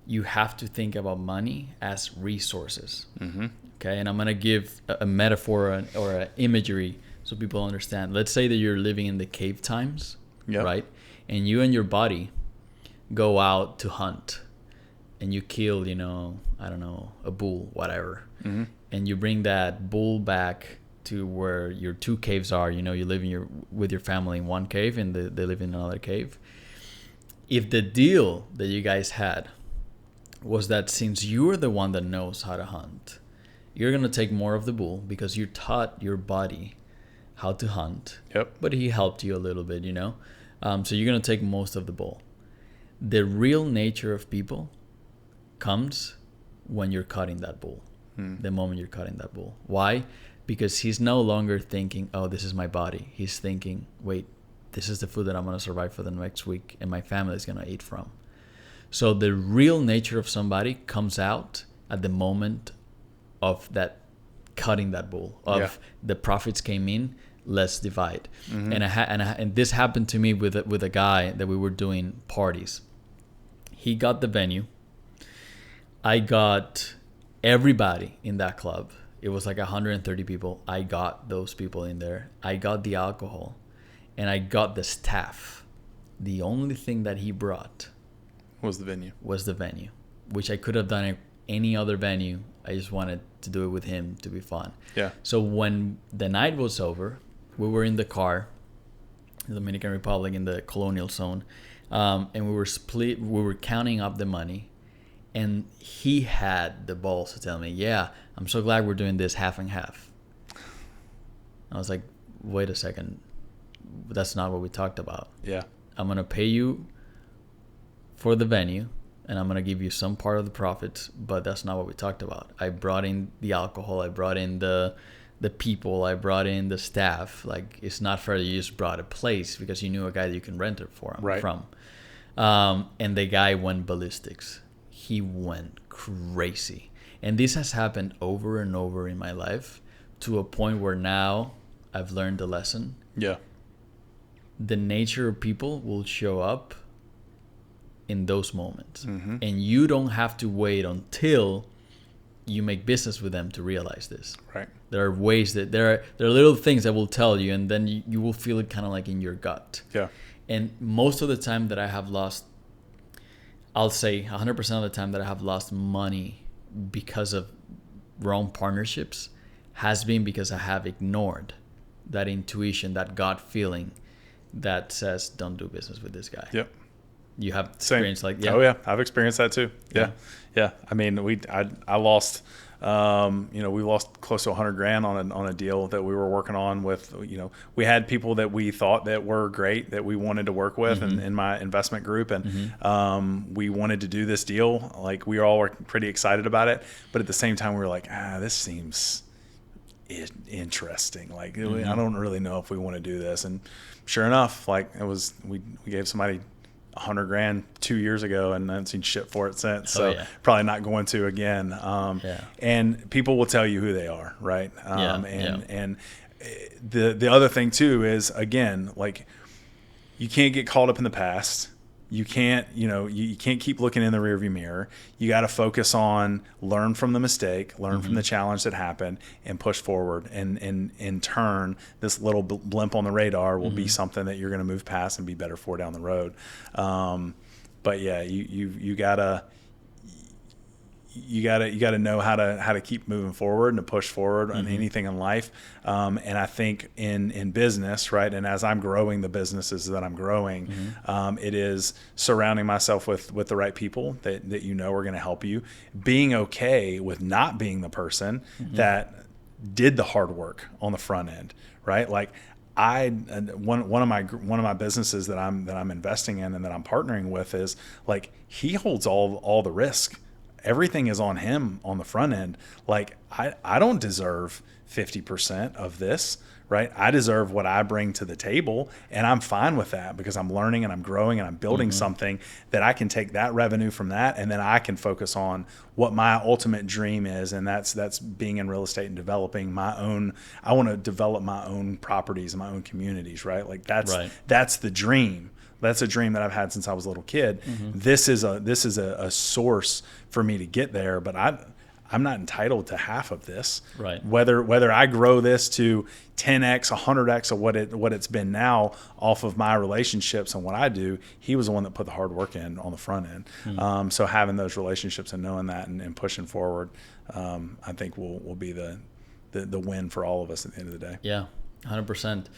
you have to think about money as resources. Okay, and I'm gonna give a metaphor or an imagery so people understand. Let's say that you're living in the cave times, right? And you and your buddy go out to hunt, and you kill, a bull, whatever, and you bring that bull back to where your two caves are. You live with your family in one cave, and they live in another cave. If the deal that you guys had was that since you're the one that knows how to hunt, you're going to take more of the bull because you taught your buddy how to hunt. Yep. But he helped you a little bit, so you're going to take most of the bull. The real nature of people comes when you're cutting that bull. The moment you're cutting that bull. Why? Because he's no longer thinking, oh, this is my body. He's thinking, wait, this is the food that I'm going to survive for the next week and my family is going to eat from. So the real nature of somebody comes out at the moment of that cutting that bull, of the profits came in, let's divide. And this happened to me with a guy that we were doing parties. He got the venue. I got everybody in that club. It was like 130 people. I got those people in there. I got the alcohol and I got the staff. The only thing that he brought was the venue, which I could have done at any other venue. I just wanted to do it with him to be fun. Yeah. So when the night was over, we were in the car in the Dominican Republic in the colonial zone, and we were counting up the money, and he had the balls to tell me, yeah, I'm so glad we're doing this half and half. I was like, wait a second, that's not what we talked about. Yeah. I'm going to pay you for the venue, and I'm going to give you some part of the profits, but that's not what we talked about. I brought in the alcohol, I brought in the people, I brought in the staff. Like, it's not fair that you just brought a place because you knew a guy that you can rent it from. And the guy went ballistics. He went crazy. And this has happened over and over in my life to a point where now I've learned the lesson. Yeah. The nature of people will show up in those moments. Mm-hmm. And you don't have to wait until you make business with them to realize this. Right. There are ways that there are little things that will tell you, and then you will feel it kind of like in your gut. Yeah. And most of the time that I have lost, I'll say 100% of the time that I have lost money because of wrong partnerships has been because I have ignored that intuition, that gut feeling that says, don't do business with this guy. Yep. You have experienced like, Oh yeah, I've experienced that too. Yeah. I mean, I lost, we lost close to $100,000 on a deal that we were working on with, we had people that we thought that were great that we wanted to work with in my investment group. And we wanted to do this deal. Like we all were pretty excited about it. But at the same time, we were like, this seems interesting. Like I don't really know if we want to do this. And sure enough, like we gave somebody $100,000 2 years ago and I haven't seen shit for it since. So probably not going to again. And people will tell you who they are. Right. And the other thing too is, again, like you can't get caught up in the past. You can't, you can't keep looking in the rearview mirror. You got to focus on learn from the mistake, learn from the challenge that happened, and push forward. And in turn, this little blimp on the radar will be something that you're going to move past and be better for down the road. But yeah, you gotta know how to keep moving forward and to push forward on anything in life. And I think in business, right, and as I'm growing the businesses that I'm growing, it is surrounding myself with the right people that are going to help you, being okay with not being the person that did the hard work on the front end, right? Like one of my businesses that I'm investing in and that I'm partnering with is like he holds all the risk. Everything is on him on the front end. Like I don't deserve 50% of this, right? I deserve what I bring to the table, and I'm fine with that because I'm learning and I'm growing and I'm building something that I can take that revenue from that, and then I can focus on what my ultimate dream is, and that's being in real estate and developing my own. I want to develop my own properties and my own communities, right? Like that's the dream. That's a dream that I've had since I was a little kid. This is a source for me to get there, but I'm not entitled to half of this. Right. Whether I grow this to 10x, 100x of what it's been now off of my relationships and what I do, he was the one that put the hard work in on the front end. So having those relationships and knowing that and pushing forward, I think will be the win for all of us at the end of the day. Yeah, 100%.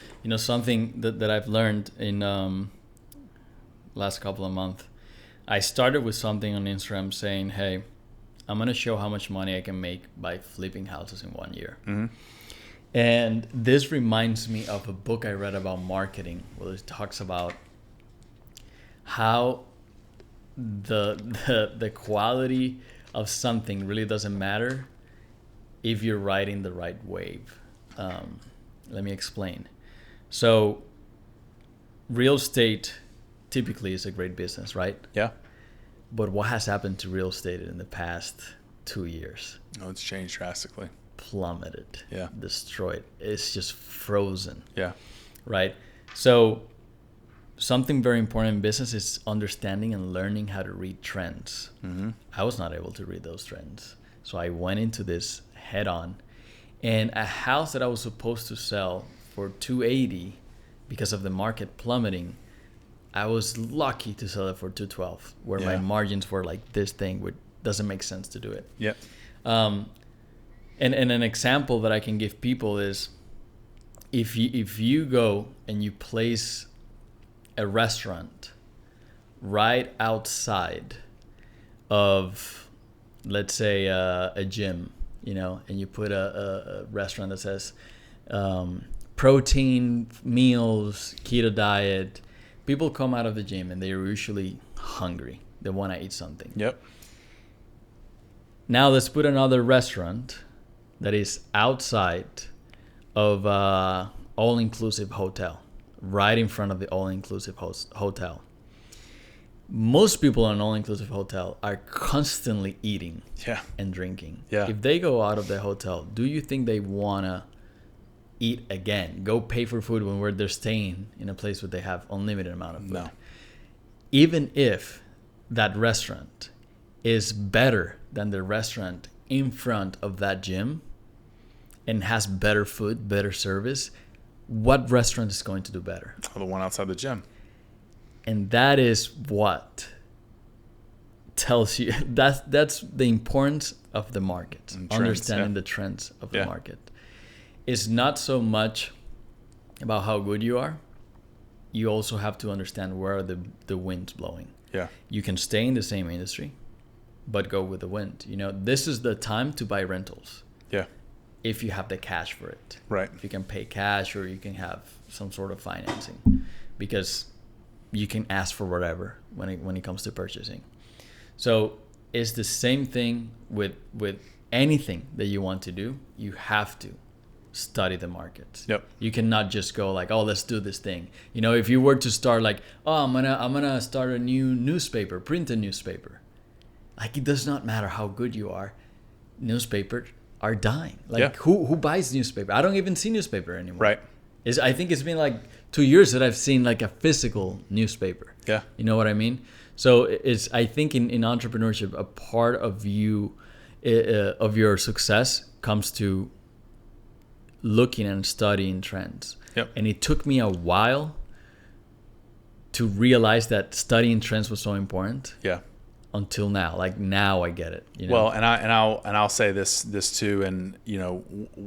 Something that I've learned in last couple of months, I started with something on Instagram saying, hey, I'm going to show how much money I can make by flipping houses in 1 year. And this reminds me of a book I read about marketing, where it talks about how the quality of something really doesn't matter if you're riding the right wave. Let me explain. So real estate typically is a great business, right? Yeah. But what has happened to real estate in the past 2 years? Oh, it's changed drastically. Plummeted. Yeah. Destroyed. It's just frozen. Yeah. Right? So something very important in business is understanding and learning how to read trends. I was not able to read those trends. So I went into this head on. And a house that I was supposed to sell for $280 because of the market plummeting, I was lucky to sell it for $212, where my margins were like this thing, which doesn't make sense to do it. Yep. And an example that I can give people is if you go and you place a restaurant right outside of, let's say, a gym, and you put a restaurant that says protein meals, keto diet. People come out of the gym and they're usually hungry. They want to eat something. Yep. Now let's put another restaurant that is outside of all-inclusive hotel, right in front of the all-inclusive hotel. Most people in an all-inclusive hotel are constantly eating and drinking. Yeah. If they go out of the hotel, do you think they want to eat again, go pay for food when they're staying in a place where they have unlimited amount of food? No. Even if that restaurant is better than the restaurant in front of that gym and has better food, better service, what restaurant is going to do better? Oh, the one outside the gym. And that is what tells you that's the importance of the market, trends, understanding the trends of the market. It's not so much about how good you are. You also have to understand where the wind's blowing. Yeah. You can stay in the same industry, but go with the wind. This is the time to buy rentals. Yeah. If you have the cash for it. Right. If you can pay cash, or you can have some sort of financing, because you can ask for whatever when it comes to purchasing. So it's the same thing with anything that you want to do. You have to study the market. Yep. You cannot just go like, oh, let's do this thing. If you were to start like, oh, I'm gonna start a new newspaper, print a newspaper. Like, it does not matter how good you are. Newspapers are dying. Like, who buys newspaper? I don't even see newspaper anymore. Right. I think it's been like 2 years that I've seen like a physical newspaper. Yeah. You know what I mean? So I think in entrepreneurship, a part of of your success comes to looking and studying trends. Yep. And it took me a while to realize that studying trends was so important. Yeah. Until now, like now I get it. Well, and I'll say this too, and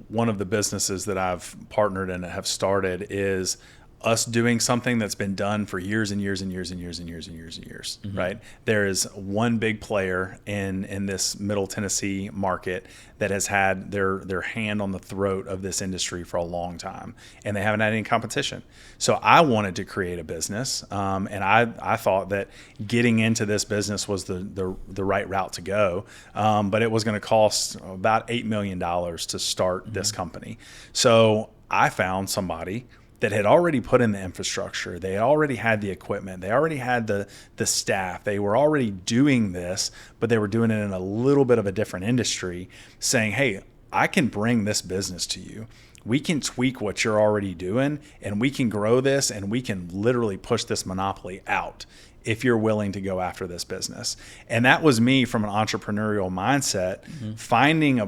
one of the businesses that I've partnered in and have started is us doing something that's been done for years and years and years and years and years and years and years. Mm-hmm. Right? There is one big player in this Middle Tennessee market that has had their hand on the throat of this industry for a long time, and they haven't had any competition. So I wanted to create a business, and I thought that getting into this business was the right route to go, but it was going to cost about $8 million to start this company. So I found somebody that had already put in the infrastructure. They already had the equipment. They already had the staff. They were already doing this, but they were doing it in a little bit of a different industry, saying, hey, I can bring this business to you. We can tweak what you're already doing, and we can grow this, and we can literally push this monopoly out if you're willing to go after this business. And that was me from an entrepreneurial mindset, finding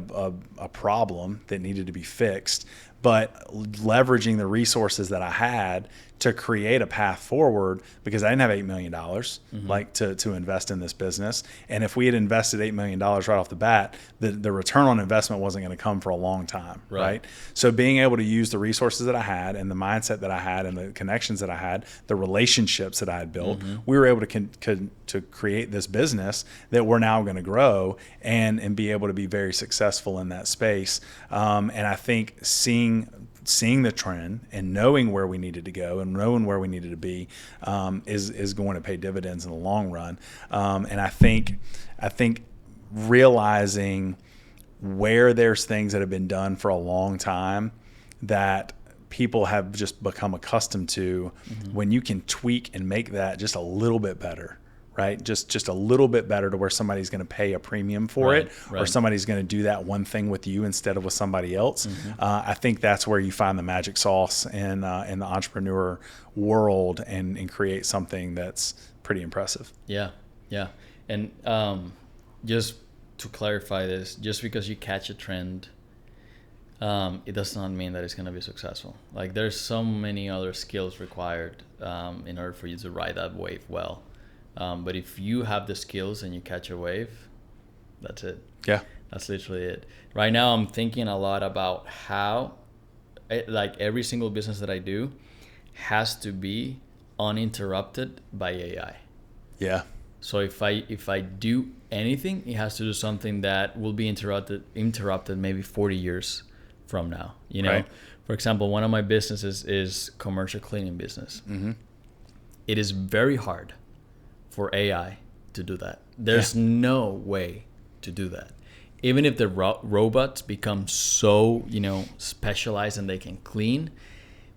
a problem that needed to be fixed, but leveraging the resources that I had to create a path forward, because I didn't have $8 million like to invest in this business. And if we had invested $8 million right off the bat, the return on investment wasn't going to come for a long time. Right. So being able to use the resources that I had and the mindset that I had and the connections that I had, the relationships that I had built, we were able to create this business that we're now going to grow and be able to be very successful in that space. And I think seeing the trend and knowing where we needed to go and knowing where we needed to be is going to pay dividends in the long run. And I think realizing where there's things that have been done for a long time that people have just become accustomed to, when you can tweak and make that just a little bit better. Right, just a little bit better to where somebody's going to pay a premium for it, or somebody's going to do that one thing with you instead of with somebody else. I think that's where you find the magic sauce in the entrepreneur world and create something that's pretty impressive. Yeah, and just to clarify this, just because you catch a trend, it does not mean that it's going to be successful. Like, there's so many other skills required in order for you to ride that wave well. But if you have the skills and you catch a wave, that's it. Yeah. That's literally it. Right now, I'm thinking a lot about how, like, every single business that I do has to be uninterrupted by AI. Yeah. So if I do anything, it has to do something that will be interrupted maybe 40 years from now. Right. For example, one of my businesses is commercial cleaning business. It is very hard for AI to do that. There's no way to do that. Even if the robots become so, specialized and they can clean,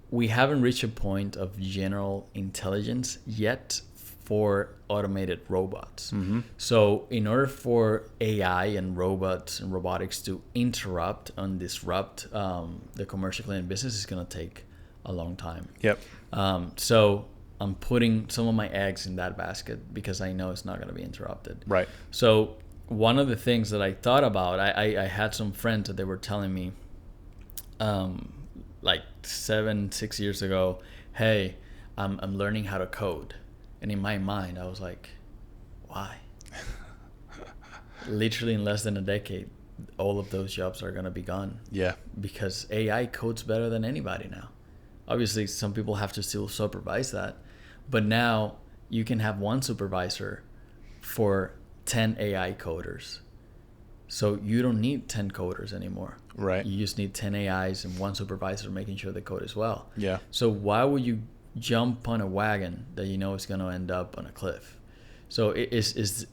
we haven't reached a point of general intelligence yet for automated robots. So in order for AI and robots and robotics to interrupt and disrupt the commercial cleaning business, is going to take a long time. So I'm putting some of my eggs in that basket because I know it's not going to be interrupted. Right. So one of the things that I thought about, I had some friends that they were telling me, like 6 years ago, hey, I'm learning how to code. And in my mind, I was like, why? Literally in less than a decade, all of those jobs are going to be gone. Yeah. Because AI codes better than anybody now. Obviously, some people have to still supervise that. But now you can have one supervisor for 10 AI coders. So you don't need 10 coders anymore. Right. You just need 10 AIs and one supervisor making sure they code as well. Yeah. So why would you jump on a wagon that you know is going to end up on a cliff? So it is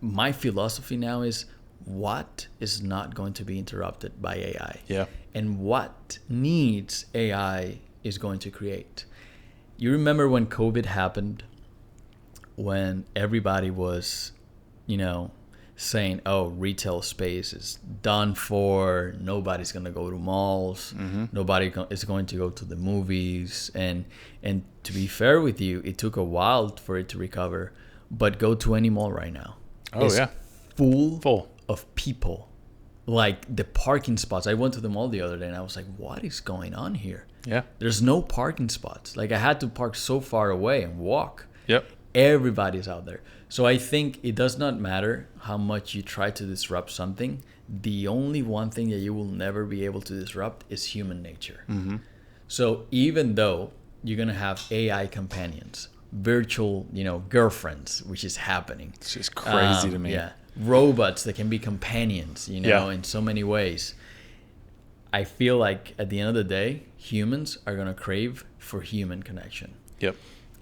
my philosophy now is, what is not going to be interrupted by AI? Yeah. And what needs AI is going to create. You remember when COVID happened, when everybody was, saying, oh, retail space is done for, nobody's going to go to malls, nobody is going to go to the movies. And to be fair with you, it took a while for it to recover, but go to any mall right now. Oh, it's yeah. Full of people. Like the parking spots. I went to the mall the other day and I was like, what is going on here? Yeah. There's no parking spots. Like I had to park so far away and walk. Yep. Everybody's out there. So I think it does not matter how much you try to disrupt something. The only one thing that you will never be able to disrupt is human nature. Mm-hmm. So even though you're going to have AI companions, virtual, girlfriends, which is happening. It's just crazy to me. Yeah. Robots that can be companions, in so many ways. I feel like at the end of the day, humans are going to crave for human connection. Yep.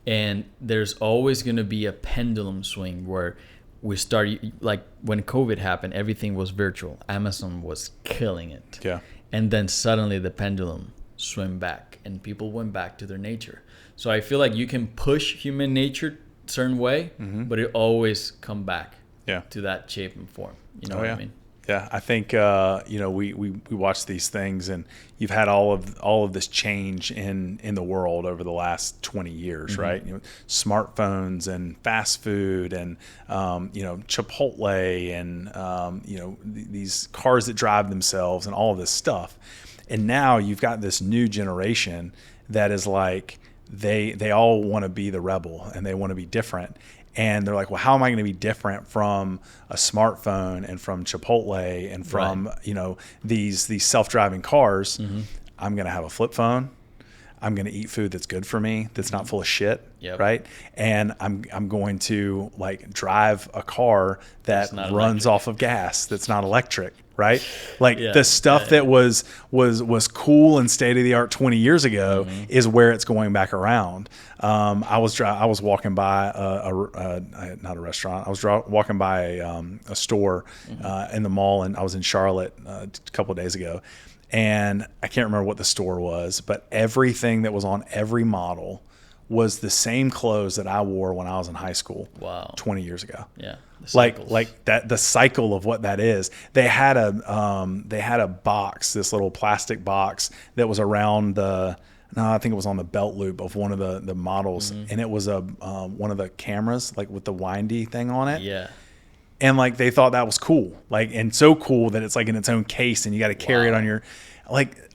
And there's always going to be a pendulum swing where we start, like when COVID happened, everything was virtual. Amazon was killing it. Yeah. And then suddenly the pendulum swung back and people went back to their nature. So I feel like you can push human nature a certain way, but it always come back to that shape and form. You know what I mean? Yeah, I think we watch these things, and you've had all of this change in the world over the last 20 years, right? Smartphones and fast food, and Chipotle, and these cars that drive themselves, and all of this stuff. And now you've got this new generation that is like they all want to be the rebel and they want to be different. And they're like, well, how am I going to be different from a smartphone and from Chipotle and from, these self-driving cars? Mm-hmm. I'm going to have a flip phone. I'm going to eat food that's good for me, that's not full of shit, right? And I'm going to drive a car that runs off of gas, that's not electric, right? The stuff that was cool and state of the art 20 years ago is where it's going back around. I was walking by not a restaurant. I was walking by a store in the mall, and I was in Charlotte a couple of days ago. And I can't remember what the store was, but everything that was on every model was the same clothes that I wore when I was in high school. Wow. 20 years ago. Yeah. Like that, the cycle of what that is. They had a box, this little plastic box that was around I think it was on the belt loop of one of the models. And it was one of the cameras, with the windy thing on it. Yeah. And they thought that was cool, and so cool that it's in its own case, and you got to carry it on your,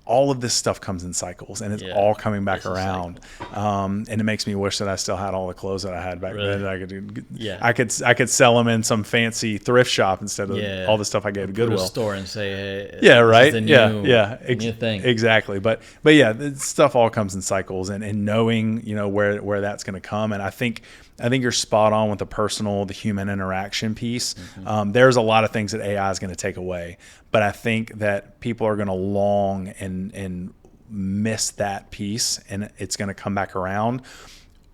all of this stuff comes in cycles, and it's all coming back around. And it makes me wish that I still had all the clothes that I had back then. That I could do. Yeah. I could sell them in some fancy thrift shop instead of all the stuff I gave to Goodwill. Put a store and say, hey, yeah, right. This is the new thing. Exactly. But yeah, this stuff all comes in cycles, and knowing, where that's going to come. And I think you're spot on with the human interaction piece. There's a lot of things that AI is going to take away, but I think that people are going to long and miss that piece, and it's going to come back around.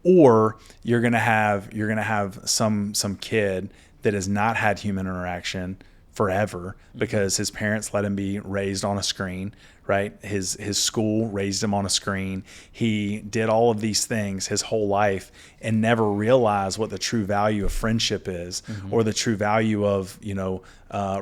Or you're going to have some kid that has not had human interaction forever because his parents let him be raised on a screen, right? His school raised him on a screen. He did all of these things his whole life and never realized what the true value of friendship is, or the true value of,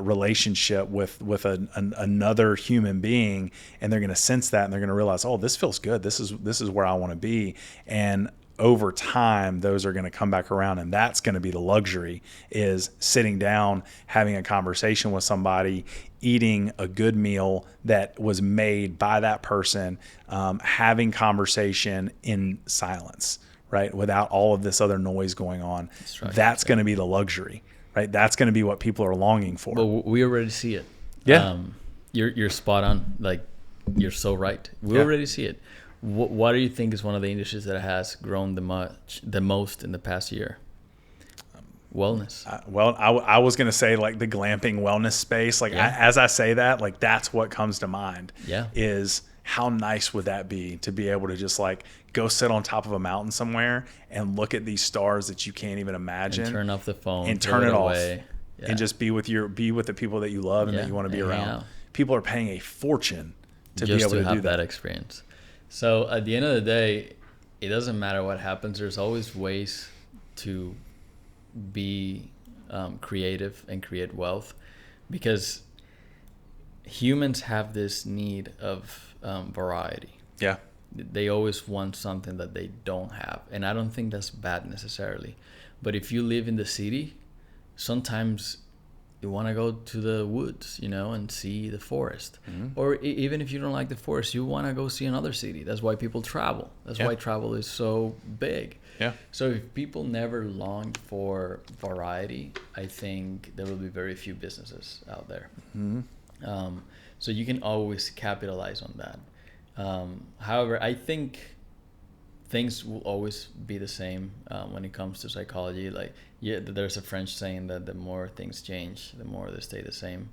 relationship with another human being. And they're going to sense that, and they're going to realize, oh, this feels good. This is where I want to be. And over time, those are going to come back around, and that's going to be the luxury, is sitting down, having a conversation with somebody, eating a good meal that was made by that person, having conversation in silence, right? Without all of this other noise going on. That's going to be the luxury, right? That's going to be what people are longing for. But we already see it. Yeah. You're spot on. Like, you're so right. We already see it. What do you think is one of the industries that has grown the most in the past year? Wellness. I was going to say like the glamping wellness space. Like as I say that, like that's what comes to mind. Yeah. Is how nice would that be to be able to just like go sit on top of a mountain somewhere and look at these stars that you can't even imagine. And turn off the phone. And turn it off. Yeah. And just be with the people that you love and that you want to be around. People are paying a fortune to be able to have do that experience. So at the end of the day, it doesn't matter what happens. There's always ways to be creative and create wealth, because humans have this need of variety. Yeah. They always want something that they don't have. And I don't think that's bad necessarily. But if you live in the city, sometimes you want to go to the woods, and see the forest. Mm-hmm. Or even if you don't like the forest, you want to go see another city. That's why people travel. That's why travel is so big. Yeah. So if people never longed for variety, I think there will be very few businesses out there. Mm-hmm. So you can always capitalize on that. However, I think things will always be the same when it comes to psychology. Like, there's a French saying that the more things change, the more they stay the same.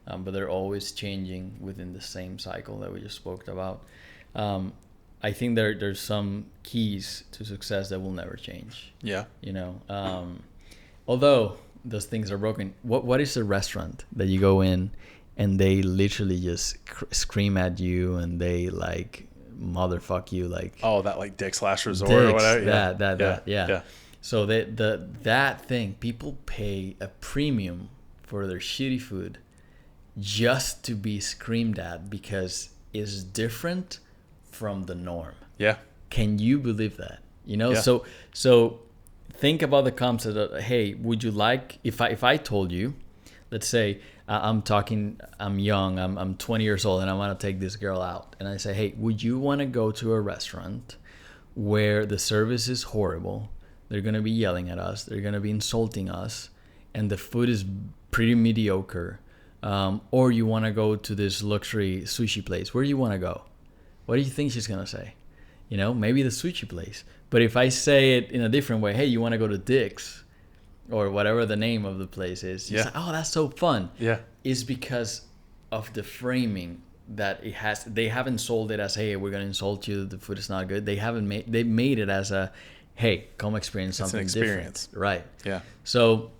But they're always changing within the same cycle that we just spoke about. I think there's some keys to success that will never change. Yeah. Although those things are broken. What is a restaurant that you go in and they literally just scream at you and they like motherfuck you, like, oh, that like Dick's Last Resort or whatever. Yeah. So that thing, people pay a premium for their shitty food just to be screamed at because it's different from the norm. Yeah. Can you believe that? So think about the concept of, hey, would you like, if I told you, let's say I'm young, I'm 20 years old and I want to take this girl out, and I say, hey, would you want to go to a restaurant where the service is horrible, they're going to be yelling at us, they're going to be insulting us, and the food is pretty mediocre, or you want to go to this luxury sushi place? Where do you want to go? What do you think she's going to say? Maybe the sushi place. But if I say it in a different way, hey, you want to go to Dick's, or whatever the name of the place is, you say, oh, that's so fun. Yeah. It's because of the framing that it has. They haven't sold it as, hey, we're going to insult you, the food is not good. They made it as a, hey, come experience something different. Right. Yeah. So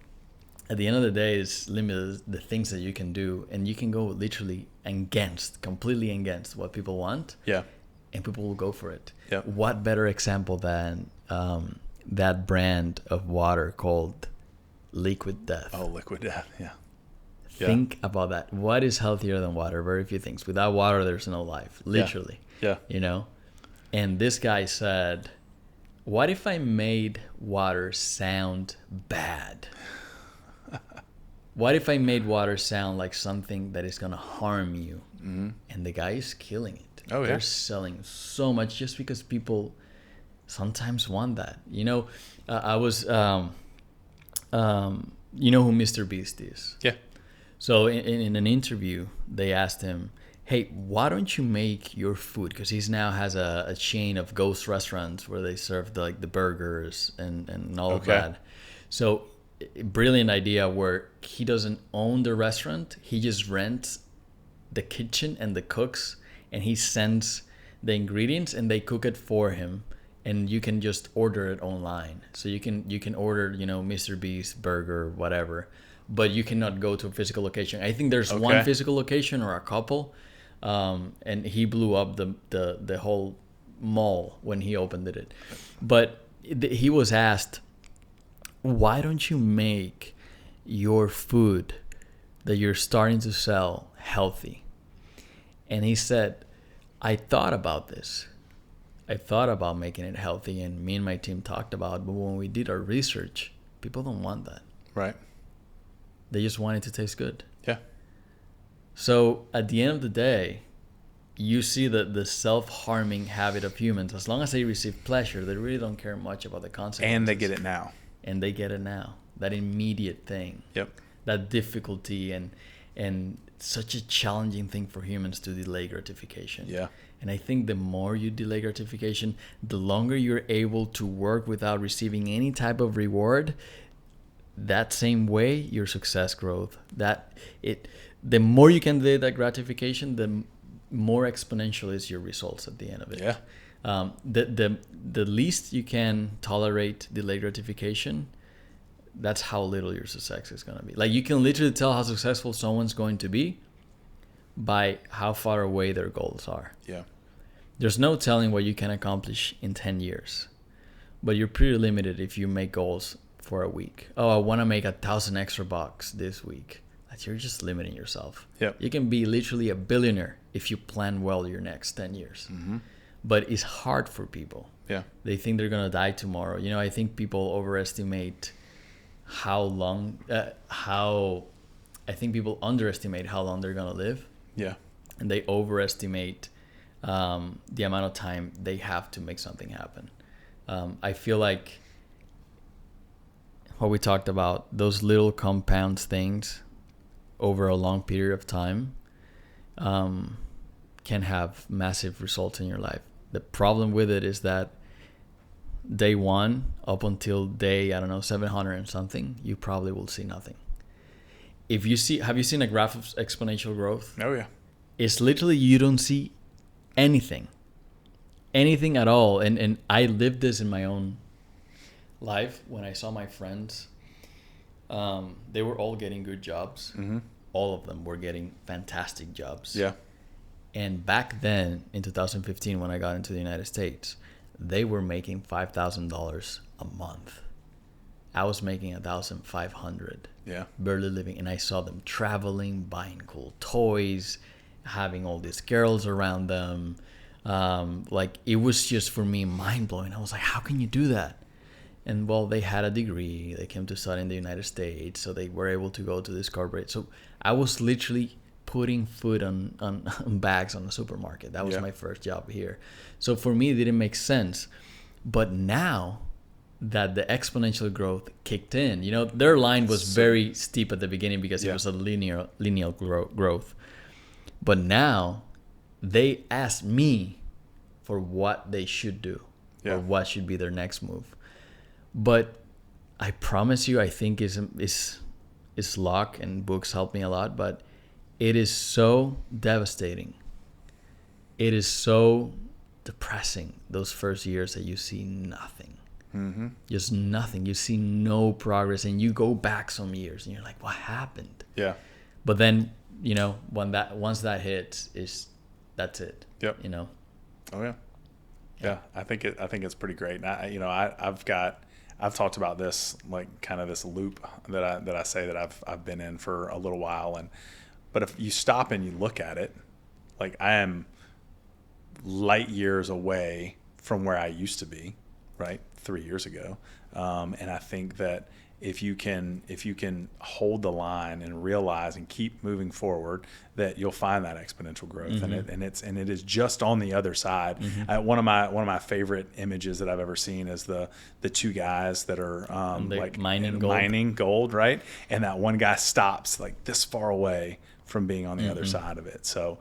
at the end of the day, it's limited the things that you can do, and you can go literally completely against what people want. Yeah. And people will go for it. Yep. What better example than that brand of water called Liquid Death? Oh, Liquid Death. Yeah. Think about that. What is healthier than water? Very few things. Without water, there's no life. Literally. Yeah. And this guy said, what if I made water sound bad? What if I made water sound like something that is going to harm you? Mm-hmm. And the guy is killing it. Oh, yeah. They're selling so much just because people sometimes want that. I was, you know who Mr. Beast is? Yeah. So in an interview, they asked him, hey, why don't you make your food? Because he now has a chain of ghost restaurants where they serve the burgers and all of that. So brilliant idea where he doesn't own the restaurant. He just rents the kitchen and the cooks, and he sends the ingredients and they cook it for him, and you can just order it online. So you can order, Mr. Beast burger, whatever, but you cannot go to a physical location. I think there's one physical location or a couple, and he blew up the whole mall when he opened it. But he was asked, why don't you make your food that you're starting to sell healthy? And he said, I thought about this. I thought about making it healthy, and me and my team talked about, but when we did our research, people don't want that. Right. They just want it to taste good. Yeah. So at the end of the day, you see that the self-harming habit of humans, as long as they receive pleasure, they really don't care much about the consequences. And they get it now. And they get it now. That immediate thing. Yep. That difficulty and such a challenging thing for humans to delay gratification. Yeah. And I think the more you delay gratification, the longer you're able to work without receiving any type of reward. That same way, your success growth. The more you can delay that gratification, the more exponential is your results at the end of it. Yeah. The least you can tolerate delayed gratification, that's how little your success is going to be. Like, you can literally tell how successful someone's going to be by how far away their goals are. Yeah. There's no telling what you can accomplish in 10 years, but you're pretty limited if you make goals for a week. Oh, I want to make $1,000 extra bucks this week. You're just limiting yourself. Yep. You can be literally a billionaire if you plan well your next 10 years. Mm-hmm. But it's hard for people. Yeah. They think they're going to die tomorrow. I think people overestimate how long, I think people underestimate how long they're going to live. Yeah. And they overestimate the amount of time they have to make something happen. I feel like what we talked about, those little compound things over a long period of time can have massive results in your life. The problem with it is that day one up until day, 700 and something, you probably will see nothing. Have you seen a graph of exponential growth? Oh, yeah. It's literally you don't see anything at all. And I lived this in my own life when I saw my friends. They were all getting good jobs. Mm-hmm. All of them were getting fantastic jobs. Yeah. And back then, in 2015, when I got into the United States, they were making $5,000 a month. I was making $1,500. Yeah. Barely living. And I saw them traveling, buying cool toys, having all these girls around them. It was just, for me, mind-blowing. I was like, how can you do that? And well, they had a degree. They came to study in the United States, so they were able to go to this corporate. So I was literally putting food on bags on the supermarket. That was my first job here. So for me, it didn't make sense. But now that the exponential growth kicked in, their line was very steep at the beginning because it was a linear growth. But now they ask me for what they should do or what should be their next move. But I promise you, I think is luck, and books help me a lot, but it is so devastating. It is so depressing those first years that you see nothing. Mm-hmm. Just nothing. You see no progress, and you go back some years and you're like, what happened? Yeah. But then, once that hits, that's it. Yep. Oh yeah. Yeah, I think it's pretty great. And I've talked about this, like, kind of this loop that I say that I've been in for a little while, but if you stop and you look at it, like, I am light years away from where I used to be, right, 3 years ago, and I think that if you can hold the line and realize and keep moving forward, that you'll find that exponential growth. Mm-hmm. and it is just on the other side. Mm-hmm. One of my favorite images that I've ever seen is the two guys that are mining gold, right? And that one guy stops like this far away from being on the other side of it. So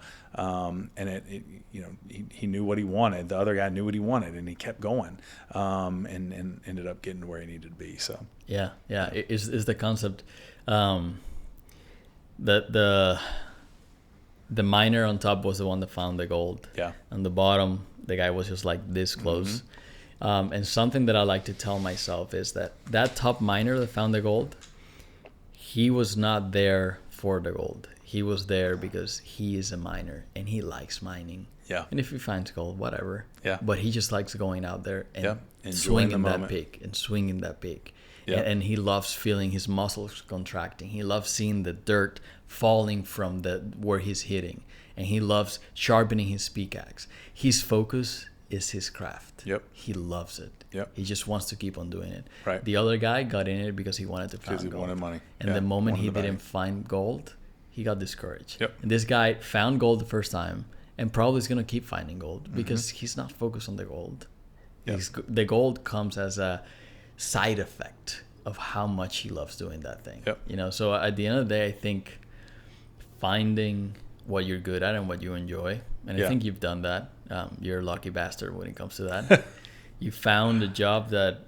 he knew what he wanted. The other guy knew what he wanted, and he kept going, and ended up getting to where he needed to be. So yeah, is the concept, the the miner on top was the one that found the gold. Yeah. On the bottom, the guy was just like this close. Mm-hmm. And something that I like to tell myself is that top miner that found the gold, he was not there for the gold. He was there because he is a miner and he likes mining. Yeah. And if he finds gold, whatever. Yeah. But he just likes going out there and swinging that pick and swinging that pick. Yeah. And he loves feeling his muscles contracting. He loves seeing the dirt falling from where he's hitting. And he loves sharpening his pickaxe. His focus is his craft. Yep. He loves it. Yep. He just wants to keep on doing it. Right. The other guy got in it because he wanted to find gold. Because he wanted money. And the moment he didn't find gold, he got discouraged. Yep. And this guy found gold the first time and probably is going to keep finding gold because he's not focused on the gold. Yep. The gold comes as a side effect of how much he loves doing that thing. Yep. You know, so at the end of the day, I think finding what you're good at and what you enjoy, and I think you've done that. You're a lucky bastard when it comes to that. You found a job that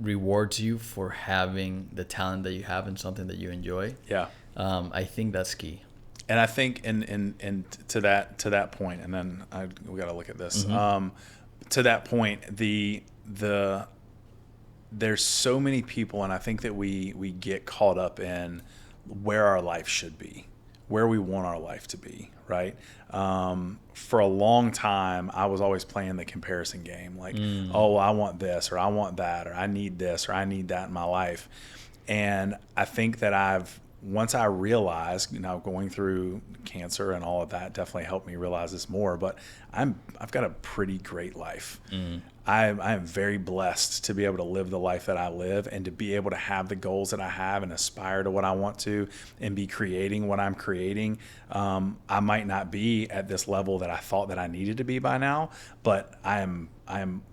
rewards you for having the talent that you have in something that you enjoy. Yeah. I think that's key. And I think and to that point, and then we got to look at this. To that point, there's so many people, and I think that we get caught up in where our life should be, where we want our life to be, right? For a long time, I was always playing the comparison game, like, oh, I want this, or I want that, or I need this, or I need that in my life. And I think that once I realized, going through cancer and all of that definitely helped me realize this more, but I've got a pretty great life. I am very blessed to be able to live the life that I live and to be able to have the goals that I have and aspire to what I want to and be creating what I'm creating. I might not be at this level that I thought that I needed to be by now, but I am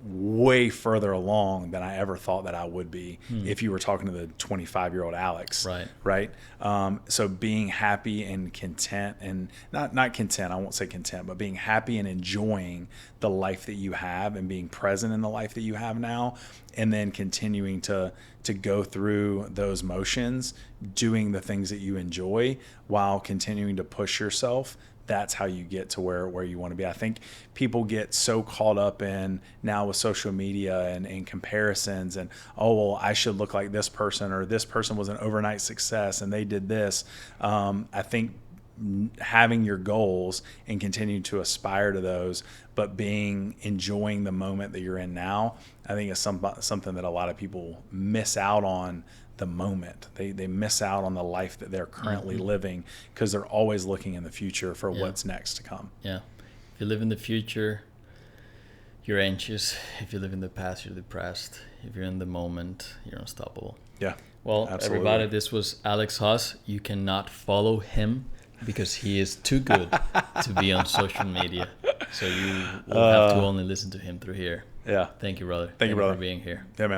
way further along than I ever thought that I would be if you were talking to the 25-year-old Alex. Right. So being happy and content, and not content, I won't say content, but being happy and enjoying the life that you have and being present in the life that you have now, and then continuing to go through those motions, doing the things that you enjoy while continuing to push yourself. That's how you get to where you want to be. I think people get so caught up in now with social media and comparisons and, oh, well, I should look like this person, or this person was an overnight success and they did this. I think having your goals and continuing to aspire to those, but enjoying the moment that you're in now, I think is something that a lot of people miss out on. The moment they miss out on the life that they're currently living because they're always looking in the future for what's next to come. If you live in the future, you're anxious. If you live in the past, you're depressed. If you're in the moment, you're unstoppable. Well, absolutely. Everybody, this was Alex Huss. You cannot follow him because he is too good to be on social media, so you will have to only listen to him through here. Thank you, brother. Thank you, brother, for being here. Man.